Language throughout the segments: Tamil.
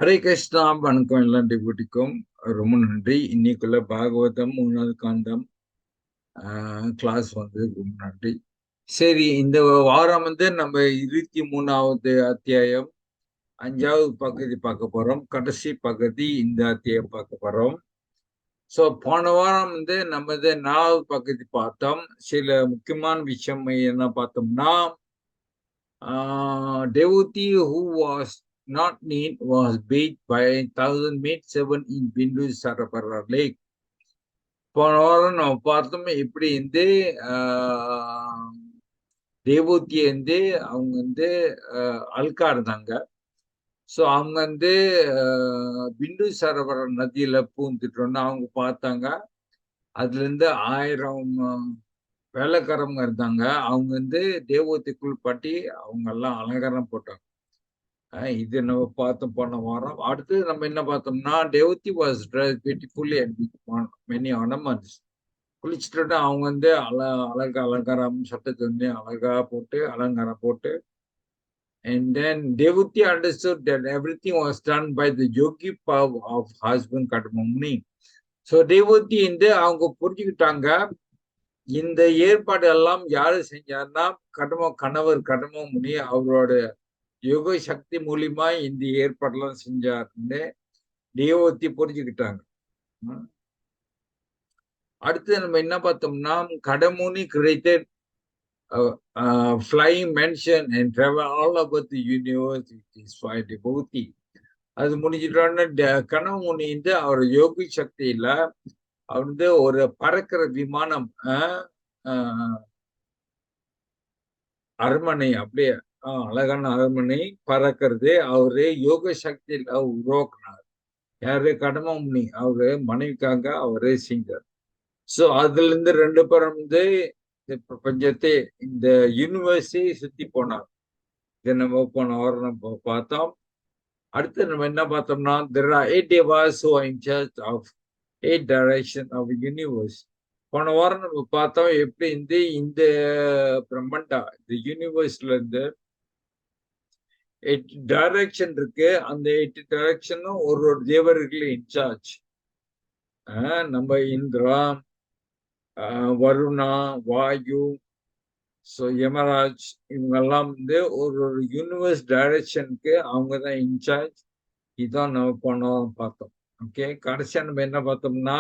ஹரே கிருஷ்ணா, வணக்கம் எல்லாம் டிபுட்டிக்கும் ரொம்ப நன்றி. இன்னைக்குள்ள பாகவதம் 3வது காண்டம் கிளாஸ் வந்து ரொம்ப நன்றி. சரி, இந்த வாரம் வந்து நம்ம 23வது அத்தியாயம் 5வது பகுதி பார்க்க போறோம். கடைசி பகுதி இந்த அத்தியாயம் பார்க்க போறோம். ஸோ போன வாரம் வந்து நம்ம 4வது பகுதி பார்த்தோம். சில முக்கியமான விஷயம் என்ன பார்த்தோம்னா, devotee who was not neat was beat by 1,000 made 7 in Bindu Sarapara Lake. போன வாரம் நம்ம பார்த்தோம் எப்படி வந்து தேவூத்தி வந்து அவங்க வந்து அல்கா இருந்தாங்க. ஸோ அவங்க வந்து பிண்டு சரவர நதியில பூந்துட்டோன்னு அவங்க பார்த்தாங்க. அதுல இருந்து 1000 வேலைக்காரங்க இருந்தாங்க. அவங்க வந்து தேவூத்திக்குள் பட்டி அவங்க எல்லாம் அலங்காரம் போட்டாங்க. இது நம்ம பார்த்தோம் போன வாரம். அடுத்து நம்ம என்ன பார்த்தோம்னா, தேவதி was dressed beautifully and with many ornaments. குளிச்சுட்டு அவங்க வந்து அலங்காரம் சட்டத்தை வந்து அழகா போட்டு அலங்காரம் போட்டு and then Devuti understood that everything was done by the yogi power of husband Kadmamuni. So Devuti வந்து அவங்க புரிஞ்சுக்கிட்டாங்க, இந்த ஏற்பாடு எல்லாம் யாரு செஞ்சாருன்னா கணவர் கடமமுனி அவரோட யோக சக்தி மூலியமா இந்த ஏற்பாடுலாம் செஞ்சாருன்னு தேவத்தி புரிஞ்சுக்கிட்டாங்க. அடுத்து நம்ம என்ன பார்த்தோம்னா, கடமுனி created flying mansion and travel all over the universe with his 5 devotee. அது முடிஞ்சிட்டோன்னு கணமுனி வந்து அவர் யோகி சக்தியில அவர் வந்து ஒரு பறக்கிற விமானம் அரண்மனை அப்படியே அழகான அரண்மனை பறக்கிறது அவரு யோக சக்தியில உருவாக்குனார். யாரு? கடமமுனி அவரு மனைவிக்காக அவரே செஞ்சார். ஸோ அதுல இருந்து 2 பேரும் வந்து இந்த பிரபஞ்சத்தை இந்த யூனிவர்ஸை சுத்தி போனார். இதை நம்ம போன வாரம் நம்ம பார்த்தோம். அடுத்து நம்ம என்ன பார்த்தோம்னா, there are 8 devas who are in charge of 8 direction of universe. போன வாரம் நம்ம பார்த்தோம் எப்படி இந்த பிரம்மண்டா இந்த யூனிவர்ஸ்ல இருந்து 8 டைரக்ஷன் இருக்கு. அந்த 8 டைரக்ஷனும் ஒரு தேவர்கள் இன்சார்ஜ். நம்ம இந்திரா, வருணா, வாயு, ஸோ யமராஜ் இவங்கெல்லாம் வந்து ஒரு யூனிவர்ஸ் டைரக்ஷனுக்கு அவங்க தான் இன்சார்ஜ். இதுதான் நம்ம போன வாரம் பார்த்தோம். ஓகே, கடைசியா நம்ம என்ன பார்த்தோம்னா,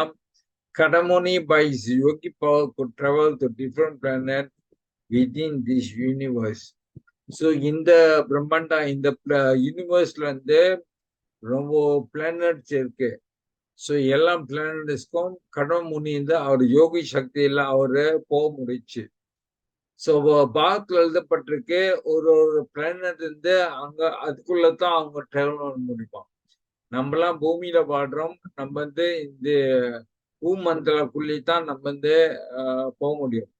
கடமுனி by his yogi power could travel to different planets within this universe. So இந்த பிரம்மாண்டா இந்த யூனிவர்ஸ்ல இருந்து ரொம்ப பிளானட்ஸ் இருக்கு. ஸோ எல்லா பிளானட்ஸ்க்கும் கடமுனி வந்து அவர் யோகி சக்தியில அவரு போக முடிச்சு. ஸோ பாகத்துல எழுதப்பட்டிருக்கு, ஒரு பிளானட் இருந்து அங்க அதுக்குள்ளதான் அவங்க டிராவல் பண்ண முடியும். நம்மலாம் பூமியில பாடுறோம், நம்ம வந்து இந்த பூமண்டலக்குள்ளேதான் நம்ம வந்து போக முடியும்.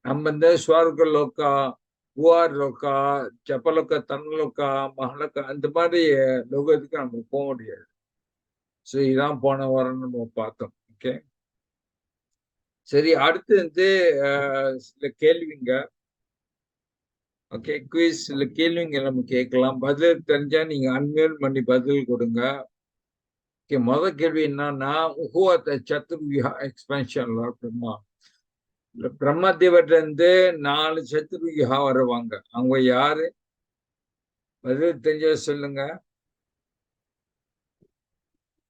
நம்ம வந்து ஸ்வர்க லோக்கா, பூவார் லோக்கா, ஜப்பலோக்கா, தனலோக்கா, மகளோக்கா அந்த மாதிரி லோகத்துக்கு நம்ம போக முடியாது. ஸோ இதான் போன வாரம் நம்ம பார்த்தோம். ஓகே, சரி, அடுத்து வந்து சில கேள்விங்க. ஓகே, குவிஸ் சில கேள்விங்க நம்ம கேட்கலாம். பதில் தெரிஞ்சா நீங்க அன்மியூட் பண்ணி பதில் கொடுங்க. ஓகே, முதல் கேள்வி என்னன்னா, who are the Chaturvyuha expansion lord Brahma? பிரம்மதேவர்ல இருந்து 4 சத்துர்வியூஹா வருவாங்க. அவங்க யாரு? பதில் தெரிஞ்சா சொல்லுங்க.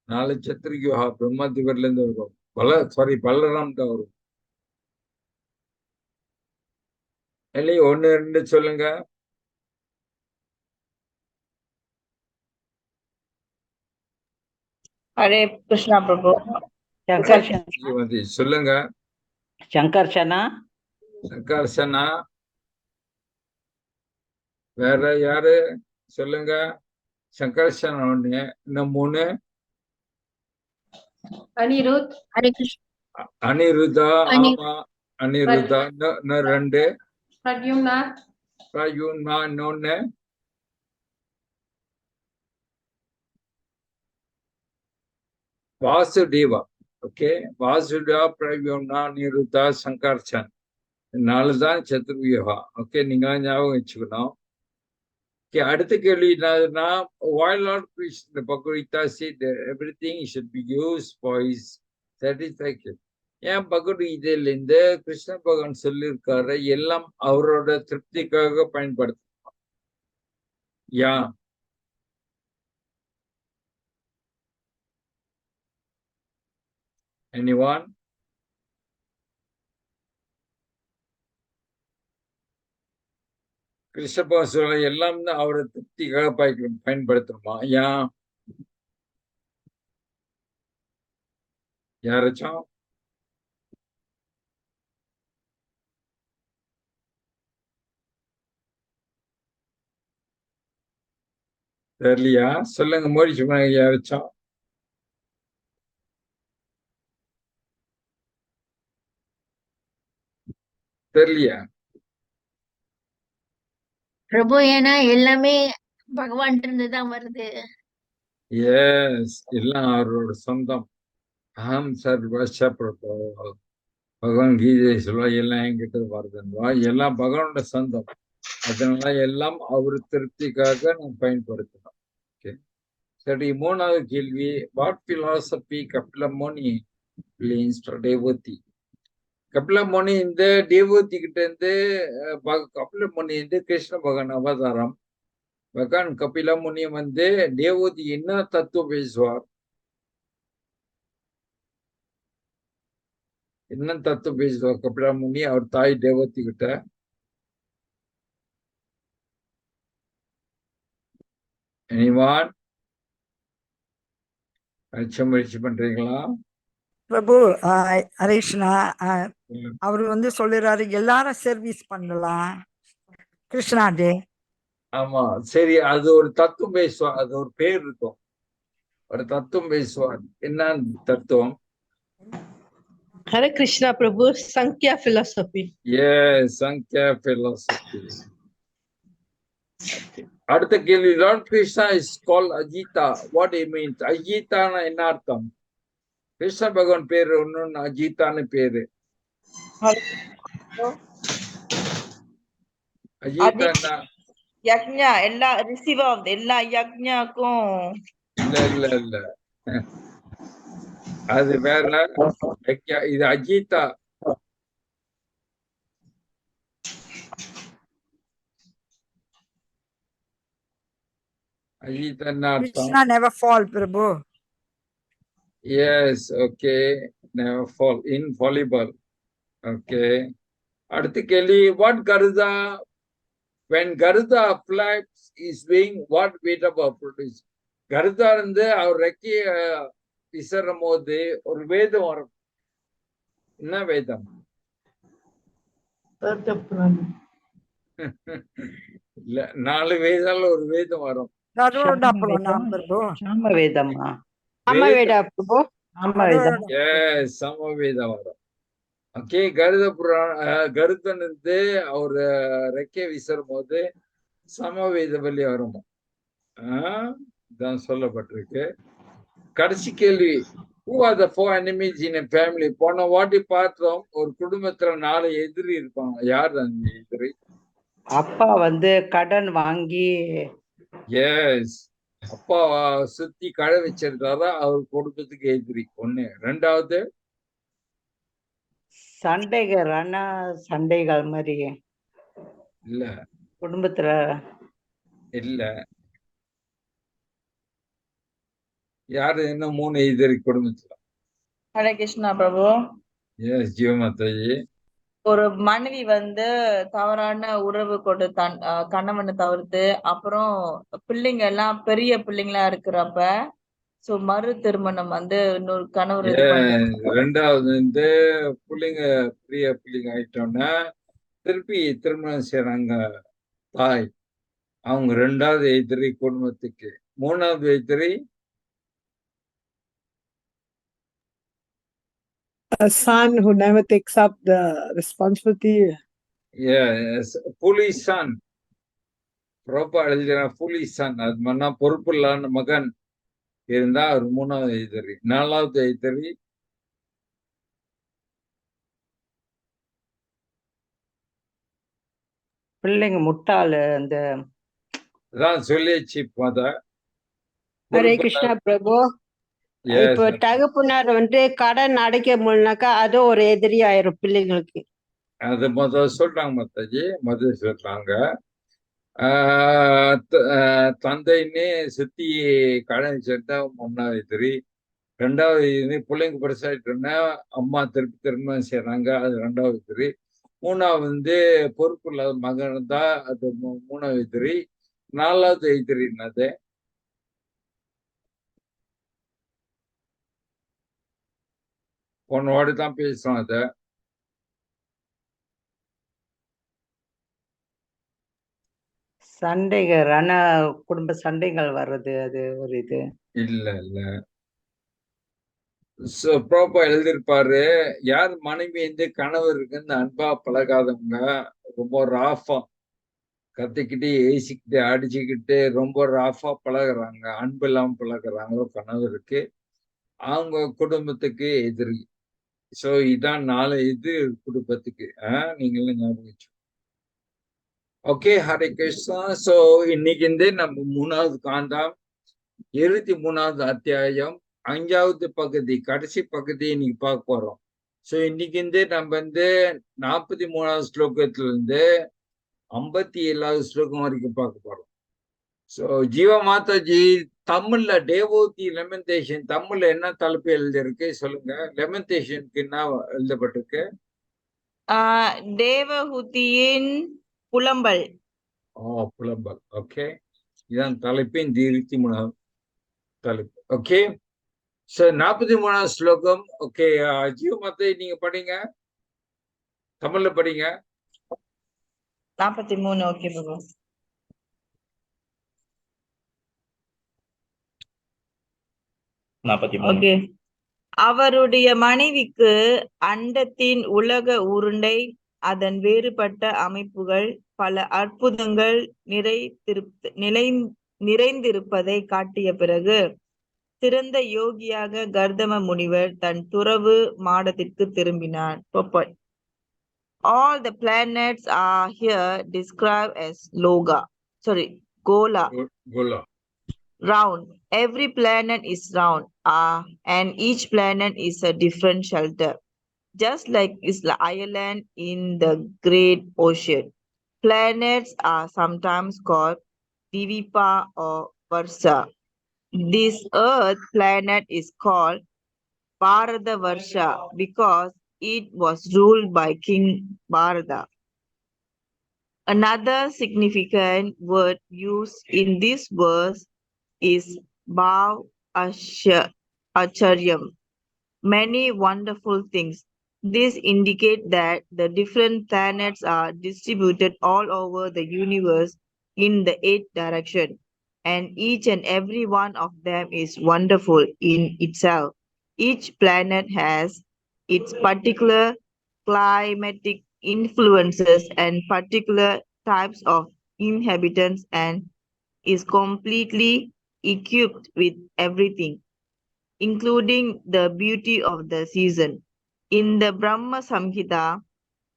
4 சத்துர்வியூஹா பிரம்மதேவர்ல இருந்து வரும். பலராம் தான் வரும். இல்லையே 1, 2 சொல்லுங்க. ஹரே கிருஷ்ணா பிரபு. சொல்லுங்க. சங்கர்ஷனா. சங்கர்ஷனா. வேற யாரு சொல்லுங்க. சங்கர்ஷனா ஒண்ணு. இன்னும் 3. அனிருத். அனிருதா. ஆமா, அனிருதா. இன்னும் 2. பிரத்யும்னா. இன்னொன்னு. வாசுதேவா. ஓகே, வாசுதேவா, பிரத்யும்னா, அனிருதா, சங்கர்ஷன் 4 தான் சத்துர்வியூஹா. ஓகே, நீங்க ஞாபகம் வச்சுக்கணும். Okay, அடுத்த கேள்வி என்னதுன்னா, why Lord Krishna Bhagavad said that everything should be used for his satisfaction? ஏன் பகவத்கீதையில இந்த கிருஷ்ண பகவான் சொல்லியிருக்காரு எல்லாம் அவரோட திருப்திக்காக பயன்படுத்த? யா anyone? கிருஷ்ண பகவான் சொல்ல எல்லாம் அவரோட திருப்திக்காக பயன்படுத்தணுமா? ஏன்? யாராச்சும்? தெரியலையா? சொல்லுங்க, முயற்சி பண்ணுங்க யாராச்சும். தெரியலையா? பிரபு ஏன்னா எல்லாமே பகவான் இருந்து தான் வருது. எஸ், எல்லாம் அவரோட சொந்தம். அகம் சர்வஸ்ய பிரபோ. பகவான் கீதை சொல்லுவா எல்லாம் என்கிட்ட வருதுன்னுவா. எல்லாம் பகவானோட சொந்தம். அதனால எல்லாம் அவர் திருப்திக்காக நாம் பயன்படுத்தணும். ஓகே, சரி. மூணாவது கேள்வி, வாட் பிலாசபி கபில முனி தேவதி? கபில முனி இந்த தேவதி கிட்ட இருந்து கபில முனி வந்து கிருஷ்ண பகவான் அவதாரம். பகவான் கபில முனி வந்து தேவதி என்ன தத்துவம் பேசுவார்? என்ன தத்துவம் பேசுவார் கபில முனி அவர் தாய் தேவதி கிட்ட? எனிவான்? முயற்சி பண்றீங்களா? பிரபு ஹரேஷ்னா அவர் வந்து சொல்லுறாரு எல்லாரும் சர்வீஸ் பண்ணலாம் கிருஷ்ணா டே. ஆமா, சரி. அது ஒரு தத்துவம் பேசுவார், அது ஒரு பேர் இருக்கும். ஒரு தத்துவம் பேசுவார். என்ன தத்துவம்? Hare Krishna Prabhu, Sankhya philosophy. Yes, Sankhya philosophy. அடுத்த கேள்வி, Lord Krishna is called Ajita. What it means? அஜிதான என்ன அர்த்தம்? கிருஷ்ண பகவான் பேரு ஒன்னு அஜிதான்னு பேரு. அஜிதா யக்ஞா எல்லா ரிசீவ் ஆஃப் எல்லா யக்ஞாக்கும். இல்ல இல்ல, அது வேற. இது அஜிதா. அஜிதா என்ன அர்த்தம்? கிருஷ்ணா never fall பிரபு. Yes, okay. Never fall, infallible. Okay. அடுத்த கேள்வி, what Garuda, when Garuda flaps his wing, what Vedava produce? கருதா இருந்து அவர் ரெக்கைய விசரும் போது ஒரு வேதம் வரும். என்ன வேதம்? இல்ல, 4 வேதால ஒரு வேதம் வரும். சாமவேதமா? சமவேதம் வரும். ஓகே, கருத கருத்தன் இருந்து அவர் ரெக்கை வீசும் போது சமவேத வழி வரும் தான் சொல்லப்பட்டிருக்கு. கடைசி கேள்வி, who are the 4 enemies in a family? போன வாட்டி பார்த்தோம், ஒரு குடும்பத்துல 4 எதிரி இருப்பாங்க. யார் அந்த எதிரி? அப்பா வந்து கடன் வாங்கி, எஸ், அப்பா சுத்தி கடை வச்சிருக்காரு, அவர் குடும்பத்துக்கு எதிரி ஒண்ணு. ரெண்டாவது சண்டைகள் சண்டைகள் மாதிரி இல்ல, குடும்பத்துல இல்ல. யாரு? இன்னும் 3 எதிரி குடும்பத்துல. ஹரே கிருஷ்ணா பிரபு. எஸ், ஜீவமாதாஜி. ஒரு மனைவி வந்து தவறான உறவு கொண்டு கணவனை தவிர்த்து, அப்புறம் பிள்ளைங்க எல்லாம் பெரிய பிள்ளைங்களா இருக்கிறப்ப சோ மறு திருமணம் வந்து இன்னொரு கணவர் இது பண்றாங்க. ரெண்டாவது வந்து பிள்ளைங்க பெரிய பிள்ளைங்க ஆயிட்டோன்னா திருப்பி திருமணம் செய்யறாங்க தாய். அவங்க ரெண்டாவது எதிரி குடும்பத்துக்கு. மூணாவது எதிரி a son who never takes up the responsibility. Yes, foolish son. Proper எழுதுற foolish son. அது மன்னா பொறுப்பு இல்லாத மகன் இருந்தா அவர் மூணாவது எதிரி. நாலாவது எதிரி பிள்ளைங்க முட்டாளு, அந்த அதான் சொல்லிச்சு ஹரே கிருஷ்ணா பிரபு. இப்போ தகப்பனார் கடன் அடைக்க முடியலனாக்கா அது ஒரு எதிரி ஆயிரும் பிள்ளைங்களுக்கு. அது சொல்றாங்க மாதாஜி, சொல்றாங்க தந்தைன்னு சுத்தி கடன் சேர்ந்தா ஒன்னாவது எதிரி, ரெண்டாவது இது பிள்ளைங்க பெருசாயிட்டோன்னா அம்மா திரும்ப செய்யறாங்க, அது ரெண்டாவது எதிரி, மூணாவது பொறுப்பு இல்லாத மகன் இருந்தா அது மூணாவது எதிரி, நாலாவது எதிரி என்னது? போன வாடி தான் பேசுறோம் அத. சண்டைகள், குடும்ப சண்டைகள் வர்றது, அது ஒரு இது இல்ல ப்ராப்பா எழுதியிருப்பாரு. யார் மனைவி கணவருக்கு அன்பா பழகாதவங்க, ரொம்ப ராஃபா கத்திக்கிட்டு ஏசிக்கிட்டு அடிச்சுக்கிட்டு ரொம்ப ராஃபா பழகுறாங்க, அன்பு இல்லாம பழகுறாங்களோ கணவருக்கு, அவங்க குடும்பத்துக்கு எதிரி. சோ இதான் 4 இது குடும்பத்துக்கு. நீங்களும் ஞாபகம். ஓகே, ஹரே கிருஷ்ணா. சோ இன்னைக்கு நம்ம 3வது காண்டம் 23வது அத்தியாயம் 5வது பகுதி, கடைசி பகுதி இன்னைக்கு பார்க்க போறோம். சோ இன்னைக்கு நம்ம 43வது ஸ்லோகத்துல இருந்து 57வது ஸ்லோகம் வரைக்கும் பார்க்க போறோம். சோ ஜீவா மாதாஜி தமிழ்ல டேவோதி லெமெண்டேஷன் தமிழ்ல என்ன தலைப்பு எழுதிருக்கு சொல்லுங்க. லெமெண்டேஷனுக்கு என்ன எழுதப்பட்டிருக்கு? தேவஹூதியின் புலம்பல். புலம்பல். ஓகே, இதான் தலைப்பின் 23வது தலைப்பு. ஓகே, சோ 43வது ஸ்லோகம். ஓகே, ஜீவ மாதாஜி நீங்க படிங்க, தமிழ்ல படிங்க. 43. ஓகே பாபா. ஓகே. அவருடைய மனைவிக்கு அண்டத்தின் உலக உருண்டை, அதன் வேறுபட்ட அமைப்புகள், பல அற்புதங்கள் நிறைந்திருப்பதை காட்டிய பிறகு சிறந்த யோகியாக கர்தம முனிவர் தன் துறவு மாடத்திற்கு திரும்பினார். All the planets are here described as Gola. Round. Every planet is round, and each planet is a different shelter, just like Ireland in the great ocean. Planets are sometimes called Divipa or Varsa. This Earth planet is called Bharata Varsha because it was ruled by King Bharata. Another significant word used in this verse is Bhav Acharyam, many wonderful things. This indicates that the different planets are distributed all over the universe in the 8 directions, and each and every one of them is wonderful in itself. Each planet has its particular climatic influences and particular types of inhabitants and is completely equipped with everything, including the beauty of the season. In the Brahma Samhita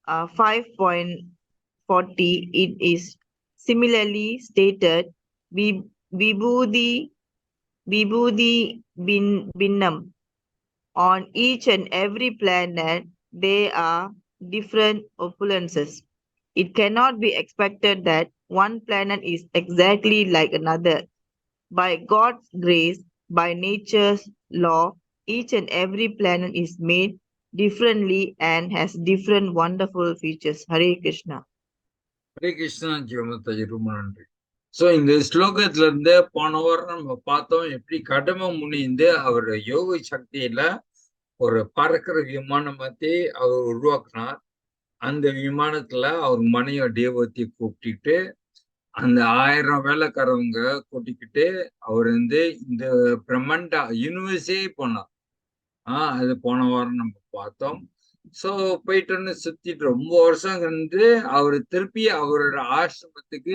5.40, it is similarly stated, Vibhudi Binnam. On each and every planet, there are different opulences. It cannot be expected that one planet is exactly like another. By God's grace, by nature's law, each and every planet is made differently and has different wonderful features. Hare Krishna. Hare Krishna. ஜீவமாதாஜி ரொம்ப நன்றி. சோ இந்த ஸ்லோகத்துல இருந்து போன வாரம் நம்ம பார்த்தோம் எப்படி கடம முனி அவர் யோக சக்தியில ஒரு பறக்கிற விமானம் அவர் உருவாக்குனார். அந்த விமானத்துல அவர் மனைவி தேவத்தை கூப்பிட்டு அந்த 1000 வேலைக்காரவங்க கூட்டிக்கிட்டு அவர் இந்த பிரம்மாண்ட யூனிவர்ஸே போனார். அது போன வாரம் நம்ம பார்த்தோம். சோ போயிட்டு சுத்திட்டு ரொம்ப வருஷம் அவரு திருப்பி அவரோட ஆசிரமத்துக்கு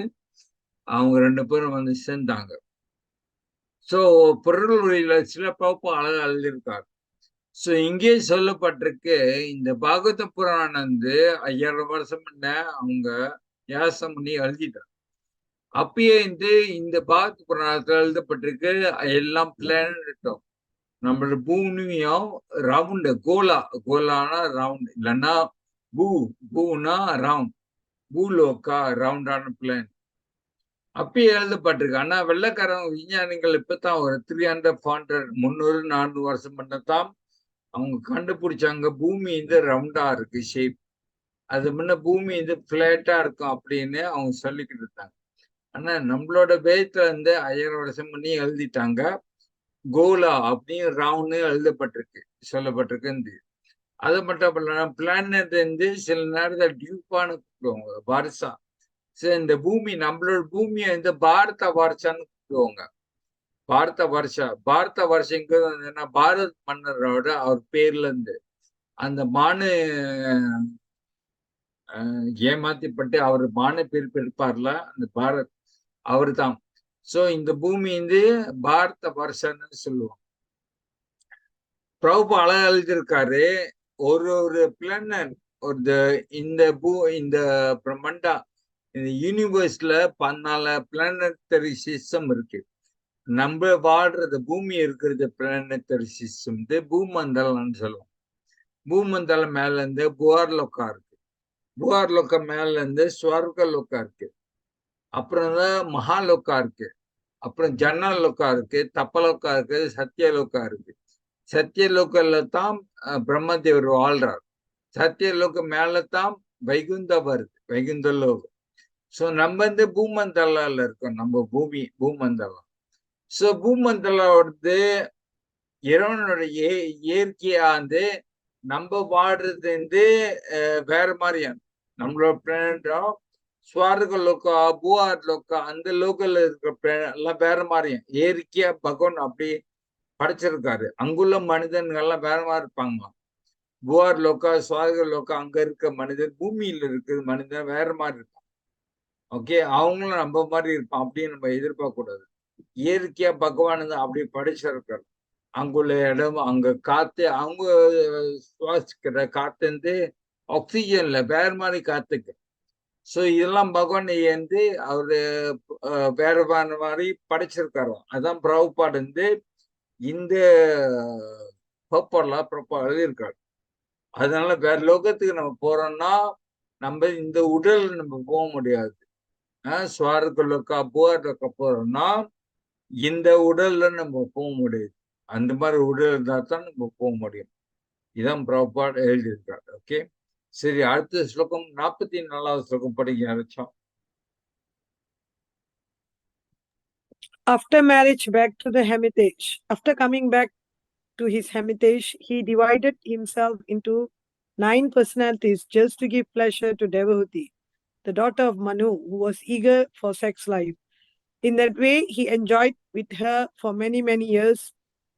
அவங்க 2 பேரும் சேர்ந்தாங்க. சோ பொருள் உரையில சில பாப்பு அழகா எழுதியிருக்காரு. சோ இங்கே சொல்லப்பட்டிருக்கு, இந்த பாகவத புராணம் 5000 வருஷம் முன்ன அவங்க யாசம் பண்ணி எழுதிட்டாங்க. அப்பயே இந்த பாரத் புராணத்துல எழுதப்பட்டிருக்கு எல்லாம் பிளானட்டும் நம்மளோட பூமியும் ரவுண்ட் கோலானா ரவுண்ட் இல்லைன்னா பூனா ரவுண்ட் பூலோக்கா ரவுண்டான பிளான் அப்பயே எழுதப்பட்டிருக்கு. ஆனா வெள்ளைக்காரங்க விஞ்ஞானிகள் இப்பதான் ஒரு 300 400 வருஷம் பண்ணத்தான் அவங்க கண்டுபிடிச்சாங்க பூமி ரவுண்டா இருக்கு ஷேப். அது முன்ன பூமி பிளாட்டா இருக்கும் அப்படின்னு அவங்க சொல்லிக்கிட்டு இருந்தாங்க. ஆனா நம்மளோட வேதத்துல 1000 வருஷம் பண்ணி எழுதிட்டாங்க கோலா அப்படின்னு ரவுண்டு எழுதப்பட்டிருக்கு சொல்லப்பட்டிருக்கு. அது மட்டும் இல்லாம பிளானட் சில நேரத்தில் டியூப்பான்னு கூப்பிடுவாங்க வருஷா. சரி, இந்த பூமி நம்மளோட பூமியை பாரத வருஷான்னு கூப்பிடுவாங்க. பாரத வருஷங்கிறது பாரத் மன்னரோட அவர் பேர்ல இருந்து அந்த மானு ஏமாத்திப்பட்டு அவர் மான பேர் இருப்பார்ல அந்த பாரத் அவரு தான். சோ இந்த பூமி பாரத வருஷன்னு சொல்லுவோம். பிரபு அழகா எழுதியிருக்காரு ஒரு பிளானட் இந்த பிரம்மண்டா இந்த யூனிவர்ஸ்ல 14 பிளானட்டரி சிஸ்டம் இருக்கு. நம்ம வாழ்றது பூமி இருக்கிறது பிளானட்டரி சிஸ்டம் பூமண்டலம்னு சொல்லுவோம். பூமண்டலம் மேல புகார்லோக்கா இருக்கு. புகார்லோக்கா மேல ஸ்வர்கலோக்கா இருக்கு. அப்புறம் மகாலோக்கா இருக்கு. அப்புறம் ஜன்னலோக்கா இருக்கு, தப்பலோக்கா இருக்கு, சத்தியலோக்கா இருக்கு. சத்தியலோக்கல்ல தான் பிரம்மதேவர் வாழ்றார். சத்தியலோக்க மேலதான் வைகுந்தம் வருது, வைகுந்த லோகம். சோ நம்ம பூமண்டலால இருக்கோம். நம்ம பூமண்டலம். சோ பூமண்டலம் இறைவனுடைய இயற்கையா நம்ம வாடுறது வேற மாதிரியான நம்மளோட பிளானட்டும் ஸ்வார்க லோக்கா பூஆர் லோக்கா அந்த லோக்கல்ல இருக்கிற எல்லாம் வேற மாதிரியும் இயற்கையா பகவான் அப்படி படைச்சிருக்காரு. அங்குள்ள மனிதன்கள்லாம் வேற மாதிரி இருப்பாங்களாம். பூஆர் லோக்கா ஸ்வார்க லோக்கா அங்க இருக்க மனிதன் பூமியில இருக்கிற மனிதன் வேற மாதிரி இருப்பான். ஓகே, அவங்களும் நம்ம மாதிரி இருப்பான் அப்படின்னு நம்ம எதிர்பார்க்க கூடாது. இயற்கையா பகவான் அப்படி படைச்சிருக்காரு. அங்குள்ள இடம் அங்க காத்து அவங்க சுவாசிக்கிற காத்து ஆக்சிஜன்ல வேற மாதிரி காத்துக்கு. சோ இதெல்லாம் பகவான் அவரு வேற மாதிரி படைச்சிருக்காரு. அதான் பிரபுபாட் இந்த எழுதியிருக்காரு. அதனால வேற லோகத்துக்கு நம்ம போறோம்னா நம்ம இந்த உடல் நம்ம போக முடியாது. ஸ்வார்க லோக்கா பூஆர் லோக்கா போறோம்னா இந்த உடல்ல நம்ம போக முடியாது. அந்த மாதிரி உடல் இருந்தா தான் நம்ம போக முடியும். இதான் பிரபுபாட் எழுதியிருக்காரு. ஓகே, சரி, அடுத்த ஸ்லோகம் 44வது ஸ்லோகம் படிக்க ஆரம்பிச்சோம். After marriage back to the hermitage, after coming back to his hermitage, he divided himself into 9 personalities just to give pleasure to Devahuti, the daughter of Manu, who was eager for sex life. In that way, he enjoyed with her for many, many years,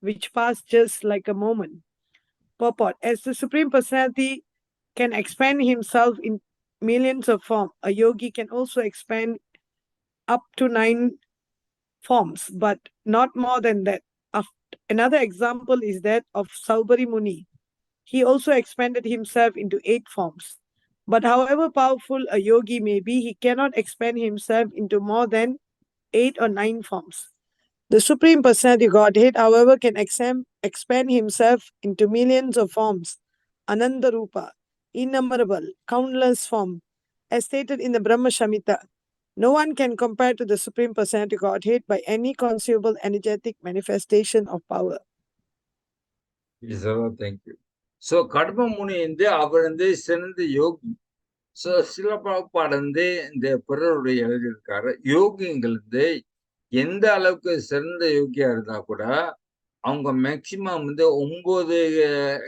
which passed just like a moment. Purport: as the Supreme Personality can expand himself in millions of forms, a yogi can also expand up to 9 forms, but not more than that. Another example is that of Saubari Muni. He also expanded himself into 8 forms. But however powerful a yogi may be, he cannot expand himself into more than 8 or 9 forms. The Supreme Personality Godhead, however, can expand himself into millions of forms, Ananda Rupa, innumerable, countless forms, as stated in the Brahma Shamhita. No one can compare to the Supreme Personality Godhead by any conceivable energetic manifestation of power. Thank you. So Kardama Muni அவர் சிறந்த யோகி. ஸோ சில பிரபுபாட் இந்த பிறருடைய எழுதியிருக்காரு. யோகிங்கள் எந்த அளவுக்கு சிறந்த யோகியா இருந்தா கூட அவங்க மேக்சிமம் 9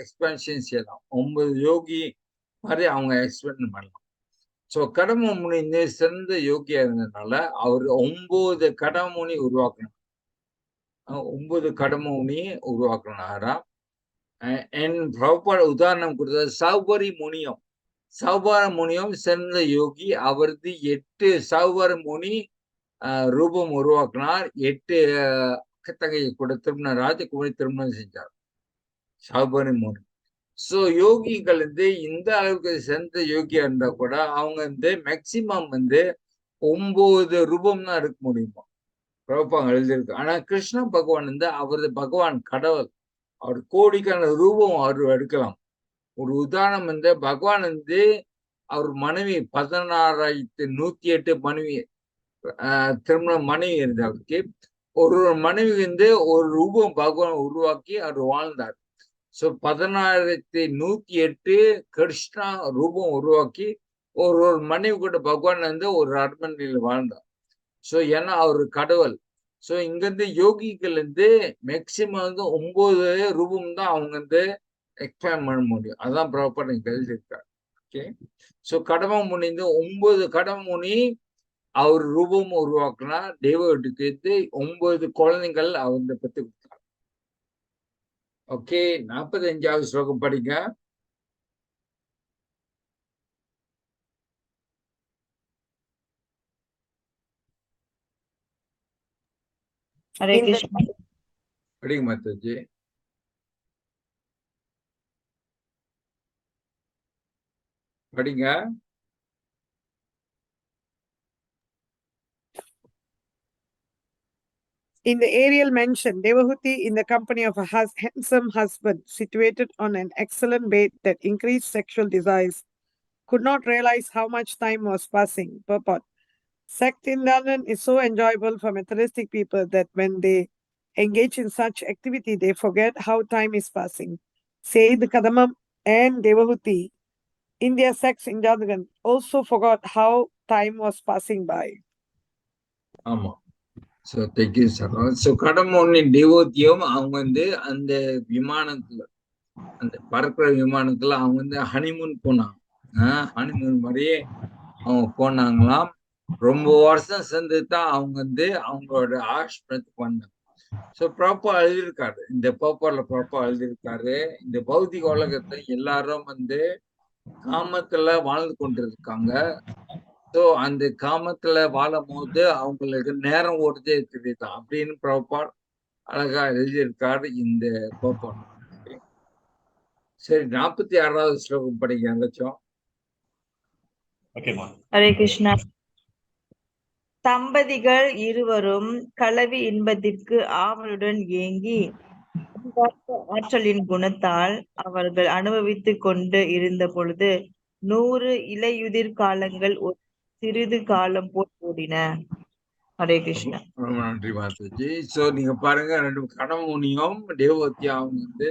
எக்ஸ்பென்ஷன் செய்யலாம். 9 யோகி மாதிரி அவங்க எக்ஸ்பெண்ட் பண்ணலாம். ஸோ கடம முனி சிறந்த யோகியா இருந்ததுனால அவர் 9 கடம முனி உருவாக்கணும். 9 கடம முனி உருவாக்கினாராம். பிரபுபாட் உதாரணம் கொடுத்தது சௌபரி முனியம். சௌபார முனியம் சிறந்த யோகி. அவரது 8 சௌபார முனி ரூபம் உருவாக்கினார். 8 அக்கத்தகையை கூட திருமணம் ராஜகுமாரி திருமணம் செஞ்சார் சௌபரி முனி. சோ யோகிகள் இந்த அளவுக்கு சிறந்த யோகியா இருந்தா கூட அவங்க மேக்சிமம் 9 ரூபம் தான் இருக்க முடியுமா பிரபுபாங்க எழுதியிருக்கு. ஆனா கிருஷ்ண பகவான் வந்து அவரது பகவான் கடவுள், அவர் கோடிக்கான ரூபம் அவர் எடுக்கலாம். ஒரு உதாரணம் வந்து பகவான் வந்து அவர் மனைவி 16,108 மனைவி திருமண மனைவி இருந்தவருக்கு ஒரு மனைவி வந்து ஒரு ரூபம் பகவான் உருவாக்கி அவர் வாழ்ந்தார். சோ 16,108 கிருஷ்ணா ரூபம் உருவாக்கி ஒரு மனைவி கூட பகவான் வந்து ஒரு அரண்மனையில் வாழ்ந்தார். சோ ஏன்னா அவரு கடவுள். சோ இங்க இருந்து யோகிகள் வந்து மேக்சிமம் வந்து 9 ரூபம் தான் அவங்க வந்து எக்ஸ்பேண்ட் பண்ண முடியும். அதான் ப்ராப்பர் நீங்க எழுதியிருக்காரு. ஓகே. சோ கடம முனி வந்து 9 கடம முனி அவர் ரூபம் உருவாக்குனா தேவட்டுக்கு 9 குழந்தைகள் அவங்க பத்தி கொடுத்தார். ஓகே. 45வது ஸ்லோகம் படிங்க. ஹரே கிருஷ்ணா. படிங்க மாதாஜி. படிங்க. In the aerial mention, Devahuti, in the company of a handsome husband, situated on an excellent bed that increased sexual desires, could not realize how much time was passing. Purport. Saktindanan is so enjoyable for materialistic people that when they engage in such activity, they forget how time is passing. Say the Kadamam and Devahuti, in their sex indulgence, also forgot how time was passing by. ஆமா. So thank you sir. ஸோ கடமொன்னின் டிவோத்தியம் அவங்க வந்து அந்த விமானத்துல அந்த பறக்கிற விமானத்துல அவங்க வந்து ஹனிமூன் போனாங்க. ஹனிமூன் மாதிரியே அவங்க போனாங்களாம். ரொம்ப வருஷம் சேர்ந்து தான் அவங்க வந்து அவங்களோட ஆஷ்ரமத்துக்கு வந்தாங்க. ஸோ ப்ராப்பர் எழுதியிருக்காரு, இந்த பேப்பர்ல ப்ராப்பர் எழுதியிருக்காரு. இந்த பௌதிக உலகத்தை எல்லாரும் வந்து காமத்துல வாழ்ந்து கொண்டிருக்காங்க. ஸோ அந்த காமத்துல வாழும் போது அவங்களுக்கு நேரம் ஓடுதே தெரியுது அப்படின்னு ப்ராப்பர் அழகா எழுதியிருக்காரு இந்த பேப்பர். சரி, 46வது ஸ்லோகம் படிங்க லட்சம். ஹரே கிருஷ்ணா. தம்பதிகள் இருவரும் கலவி இன்பத்திற்கு ஆவலுடன் ஏங்கி ஆற்றலின் குணத்தால் அவர்கள் அனுபவித்துக் கொண்டு இருந்த பொழுது 100 இலையுதிர் காலங்கள் ஒரு சிறிது காலம் போல் ஓடின. ஹரே கிருஷ்ணா. ரொம்ப நன்றி மாதாஜி. ஸோ நீங்க பாருங்க, 2 கணவனியும் தேவத்தியும் அவங்க வந்து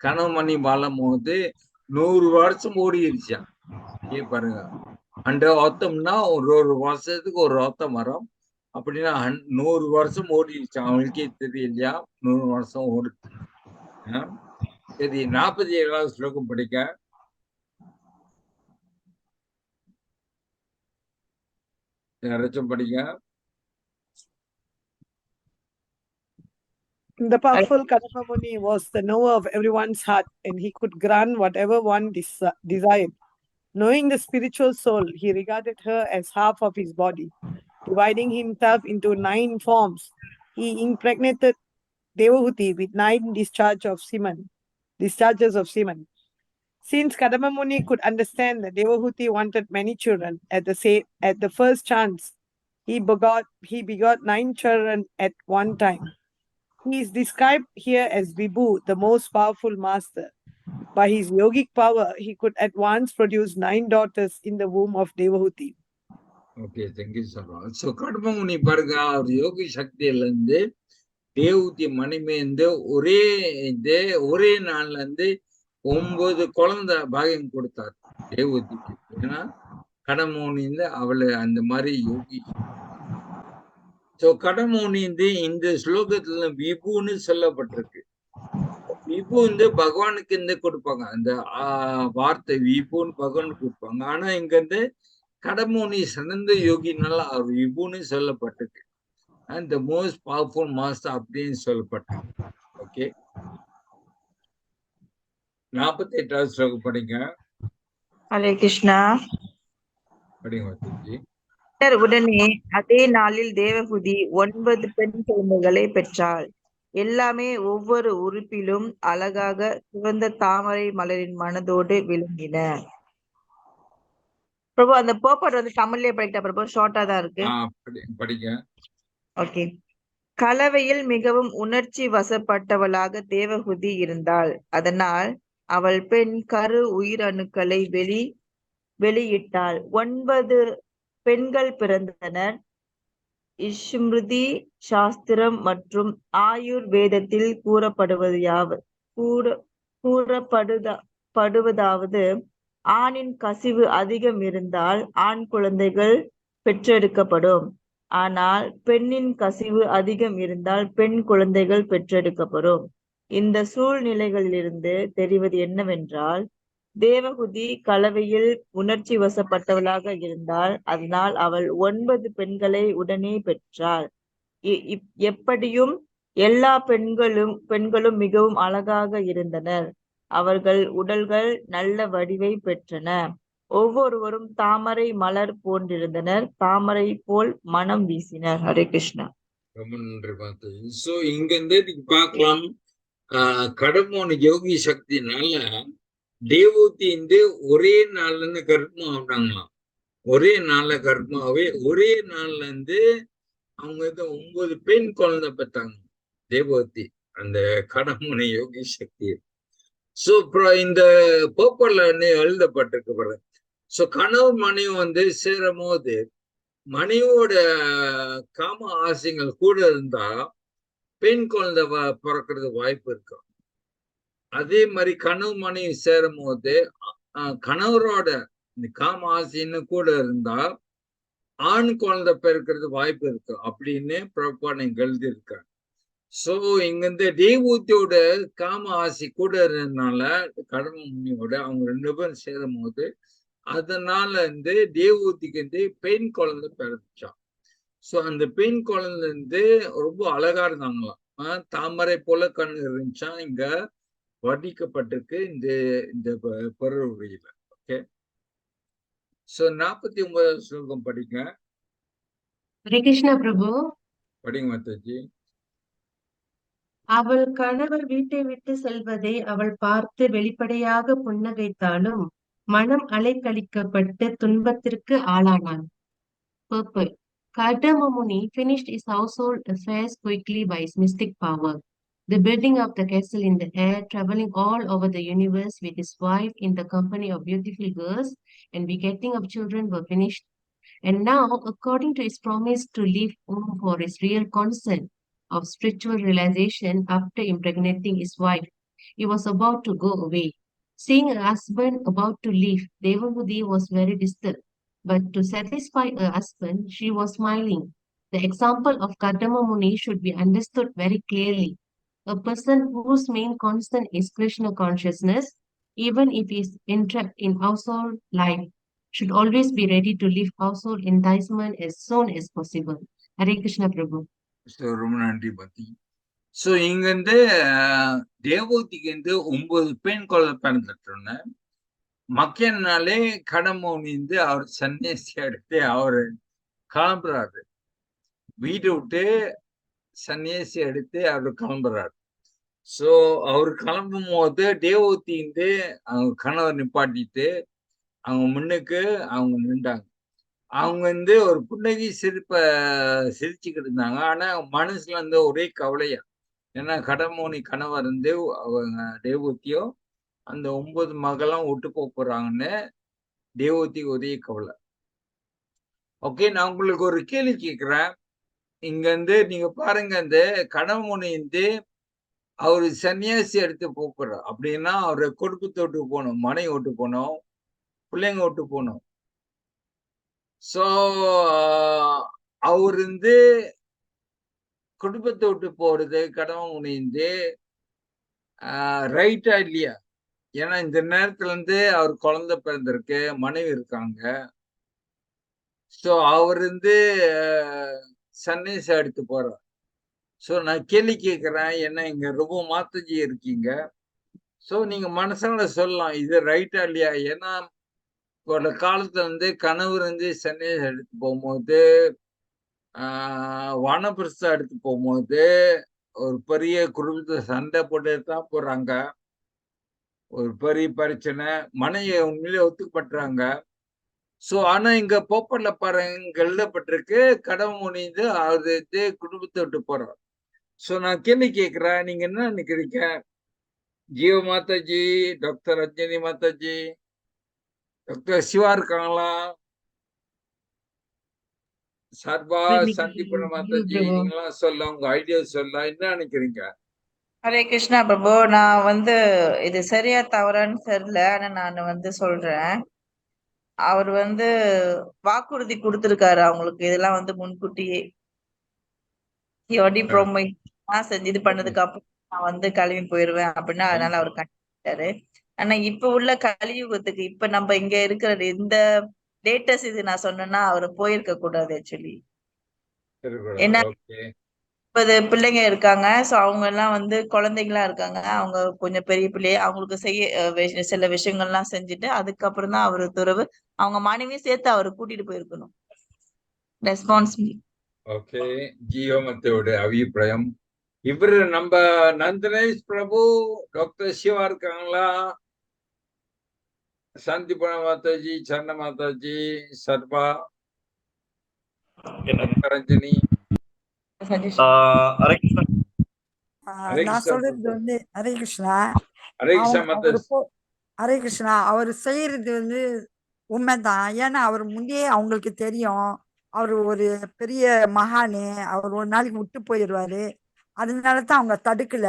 கணவனி வாழும் போது 100 வருஷம் ஓடிடுச்சா. பாருங்க, 100 வருத்தம்னா ஒரு வருஷத்துக்கு ஒரு வருத்தம் வரும். அப்படின்னா 100 வருஷம் ஓடிடுச்சு. அவங்களுக்கே தெரியலையா 100 வருஷம் ஓடுச்சு. சரி, 47வது ஸ்லோகம் படிக்க. யாராச்சும் படிக்க. The powerful Kadamba Muni was the knower of everyone's heart, and he could grant whatever one desired. Knowing the spiritual soul, he regarded her as half of his body. Dividing himself into 9 forms, he impregnated Devahuti with 9 discharges of semen. Since Kadamba Muni could understand that Devahuti wanted many children, at the first chance, he begot 9 children at one time. He is described here as Vibhu, the most powerful master. By his yogic power, he could at once produce 9 daughters in the womb of Devahuti. Okay, thank you so much. So, கடம்ப முனி பாருங்க, அவர் யோகி சக்தியில இருந்து தேவூத்தி மணிமே இருந்து ஒரே நாள்ல இருந்து 9 குழந்தை பாகியம் கொடுத்தார் தேவூத்திக்கு. ஏன்னா கடமோனி இருந்து அவளை அந்த மாதிரி யோகி. சோ கடமோனி வந்து இந்த ஸ்லோகத்துல விபுன்னு சொல்லப்பட்டிருக்கு. விபு வந்து பகவானுக்கு இருந்து கொடுப்பாங்க, அந்த வார்த்தை விபுன்னு பகவானுக்கு கொடுப்பாங்க. ஆனா இங்க இருந்து கடமோனி சிறந்த யோகினால அவர் விபுன்னு சொல்லப்பட்டிருக்கு. And the most powerful master அப்படின்னு சொல்லப்பட்டிருக்கு. ஓகே. 48வது ஸ்லோகம் படிங்க. ஹரே கிருஷ்ணா. படிங்க. உடனே அதே நாளில் தேவகுதி 9 பெண் குழந்தைகளை பெற்றாள். எல்லாமே ஒவ்வொரு உறுப்பிலும் அழகாக சிவந்த தாமரை மலரின் மனதோடு விளங்கின. பிரபு அந்த purport வந்து தமிழ்லயே படிக்கிட்டா பிரபு, ஷார்ட்டா தான் இருக்கு. படிங்க. ஓகே. கலவையில் மிகவும் உணர்ச்சி வசப்பட்டவளாக தேவகுதி இருந்தாள். அதனால் அவள் பெண் கரு உயிரணுக்களை வெளியிட்டாள். 9 பெண்கள் பிறந்தனர். ஸ்மிருதி சாஸ்திரம் மற்றும் ஆயுர்வேதத்தில் கூறப்படுவதாவது ஆணின் கசிவு அதிகம் இருந்தால் ஆண் குழந்தைகள் பெற்றெடுக்கப்படும். ஆனால் பெண்ணின் கசிவு அதிகம் இருந்தால் பெண் குழந்தைகள் பெற்றெடுக்கப்படும். இந்த சூழ்நிலைகளிலிருந்து தெரிவது என்னவென்றால், தேவகுதி கலவையில் உணர்ச்சி வசப்பட்டவளாக இருந்தாள். அதனால் அவள் 9 பெண்களை உடனே பெற்றாள். எப்படியும் எல்லா பெண்களும் மிகவும் அழகாக இருந்தனர். அவர்கள் உடல்கள் நல்ல வடிவை பெற்றன. ஒவ்வொருவரும் தாமரை மலர் போன்றிருந்தனர். தாமரை போல் மனம் வீசினர். ஹரே கிருஷ்ணா. ரொம்ப நன்றி மாதாஜி. சோ இங்க இருந்து நீங்க பார்க்கலாம், கடமோன யோகி சக்தினால தேவூத்தி ஒரே நாள்ல கர்ப்பம் ஆகுறாங்களாம். ஒரே நாள்ல கர்ப்பமாவே ஒரே நாள்ல அவங்க 9 பெண் குழந்தை பெற்றாங்க தேவூத்தி, அந்த கடமோன யோகி சக்தி. சோ இந்த பேப்பர்ல எழுதப்பட்டிருக்கு பாருங்க. சோ கனவு மனைவி சேரும் போது மனைவியோட காம ஆசைகள் கூட இருந்தா பெண் குழந்தை பிறக்கிறது வாய்ப்பு இருக்கும். அதே மாதிரி கனவு மனைவி சேரும் போது கணவரோட இந்த காம ஆசைன்னு கூட இருந்தா ஆண் குழந்தை பிறக்கிறது வாய்ப்பு இருக்கு அப்படின்னு பிரபா நீங்க எழுதியிருக்காங்க. சோ இங்க தேவூத்தியோட காம ஆசை கூட இருந்ததுனால கடம முனியோட அவங்க 2 பேரும் சேரும் போது அதனால தேவூத்திக்கு பெண் குழந்தை பிறந்துச்சான். சோ அந்த பெண் குழந்தை ரொம்ப அழகா இருந்தாங்களாம். தாமரை போல கண் இருந்துச்சான். இங்க வர்ணிக்கப்பட்டிருக்கு இந்த பொருளுரையில. ஓகே. சோ 49வது ஸ்லோகம் படிங்க. ஹரே கிருஷ்ணா பிரபு. படிங்க மாதாஜி. அவள் கணவர் வீட்டை விட்டு செல்வதை அவள் பார்த்து வெளிப்படையாக புன்னகைத்தாலும் மனம் அலைக்கழிக்கப்பட்டு துன்பத்திற்கு ஆளானாள். Purport. Kadama Muni finished his household affairs quickly by his mystic power. The building of the castle in the air, traveling all over the universe with his wife in the company of beautiful girls, and begetting of children were finished. And now, according to his promise to leave home for his real concern of spiritual realization after impregnating his wife, he was about to go away. Seeing her husband about to leave, Devamudi was very disturbed. But to satisfy her husband, she was smiling. The example of Kadama Muni should be understood very clearly. A person whose main concern is Krishna consciousness, even if he is entrapped in household life, should always be ready to leave household enticement as soon as possible. Hare Krishna Prabhu. ரொம்ப நன்றி பத்தி. சோ இங்க தேவூத்திக்கு 9 பெண் குழந்தை பிறந்துட்டோன்னு மக்கள்னாலே கடமோனி அவர் சன்னியாசி எடுத்து அவரு கிளம்புறாரு. வீட்டை விட்டு சன்னியாசி எடுத்து அவரு கிளம்புறாரு. சோ அவரு கிளம்பும் போது தேவூத்தி அவங்க கணவர் நிப்பாட்டிட்டு அவங்க முன்னுக்கு அவங்க நின்றாங்க. அவங்க ஒரு புன்னகை சிரிச்சுக்கிட்டு இருந்தாங்க. ஆனா மனசுல ஒரே கவலையா. ஏன்னா கடமோனி கணவர் அவங்க தேவூத்தியோ அந்த 9 மகளும் விட்டு போறாங்கன்னு தேவூத்தி ஒரே கவலை. ஓகே, நான் உங்களுக்கு ஒரு கேள்வி கேட்கிறேன். இங்க நீங்க பாருங்க, இந்த கடமோனி அவரு சன்னியாசி எடுத்து போறார் அப்படின்னா அவரு குடும்பத்தை விட்டு போகணும், மனைவி விட்டு போகணும், பிள்ளைங்க விட்டு போகணும். சோ அவர் குடும்பத்தை விட்டு போறது கடமோனி ரைட்டா இல்லையா? ஏன்னா இந்த நேரத்துல அவர் குழந்தை பிறந்திருக்கு, மனைவி இருக்காங்க. சோ அவர் சன்னியாசி எடுத்து போறார். சோ நான் கேள்வி கேட்கிறேன், என்ன இங்க ரொம்ப மாத்தாஜி இருக்கீங்க. சோ நீங்க மனசால சொல்லலாம் இது ரைட்டா இல்லையா? ஏன்னா ஒரு காலத்துல கணவர் சன்னியாசி எடுத்து போகும்போது வானப்பிரஸ்தா எடுத்து போகும்போது ஒரு பெரிய குடும்பத்தை சண்டை போட்டு தான் போறாங்க. ஒரு பெரிய பிரச்சனை. மனைவி உண்மையிலே ஒத்துக்கப்பட்டுறாங்க. சோ ஆனா இங்க போப்பர்ல பாருங்க இங்க எழுதப்பட்டிருக்கு கடவுள் அது குடும்பத்தை விட்டு போறார். சோ நான் கேள்வி கேட்கிறேன், நீங்க என்ன நினைக்கிறீங்க? ஜீவ மாதாஜி, டாக்டர் ரஞ்சனி மாதாஜி, டாக்டர் சிவா இருக்காங்களா, சர்வா சந்திப்பன மாதாஜி, பிரபு. நீங்களாம் சொல்ல உங்க ஐடியா சொல்ல என்ன நினைக்கிறீங்க? ஹரே கிருஷ்ணா பிரபு. நான் வந்து இது சரியா தவறான்னு தெரியல. ஆனா நான் சொல்றேன். அவர் வாக்குறுதி கொடுத்திருக்காரு அவங்களுக்கு. இதெல்லாம் முன்கூட்டியே செஞ்சு இது பண்ணதுக்கு அப்புறம் நான் கிளம்பி போயிருவேன் அப்படின்னு. அதனால அவர் கண்டிப்பாரு. ஆனா இப்ப உள்ள கலியுகத்துக்கு இப்ப நம்ம இங்க இருக்கிற இந்த லேட்டஸ்ட் இது நான் சொன்னேன்னா அவர் போயிருக்க கூடாது ஆக்சுவலி. ஏன்னா 30 பிள்ளைங்க இருக்காங்க. சோ அவங்க எல்லாம் குழந்தைங்களா இருக்காங்க. அவங்க கொஞ்சம் பெரிய பிள்ளைய அவங்களுக்கு செய்ய சில விஷயங்கள்லாம் செஞ்சுட்டு அதுக்கப்புறம் தான் அவரு துறவு அவங்க மனைவியும் சேர்த்து அவரு கூட்டிட்டு போயிருக்கணும். ரெஸ்பான்சிபிலிட்டி. ஓகே, ஜீவமத்தோட அபிப்பிராயம். இவரு நம்ம நந்தனேஷ் பிரபு, டாக்டர் சிவா இருக்காங்களா, சாந்திபன மாதாஜி, சரண மாதாஜி, சர்வா, டாக்டர் ரஞ்சனி. நான் சொல்றது வந்து ஹரே கிருஷ்ணா. ஹரே கிருஷ்ணா அவரு மாதாஜி. ஹரே கிருஷ்ணா, அவர் செய்யறது வந்து உண்மைதான். ஏன்னா அவர் முன்னே அவங்களுக்கு தெரியும் அவர் ஒரு பெரிய மகானு, அவர் ஒரு நாளைக்கு விட்டு போயிடுவாரு. அதனாலதான் அவங்க தடுக்கல.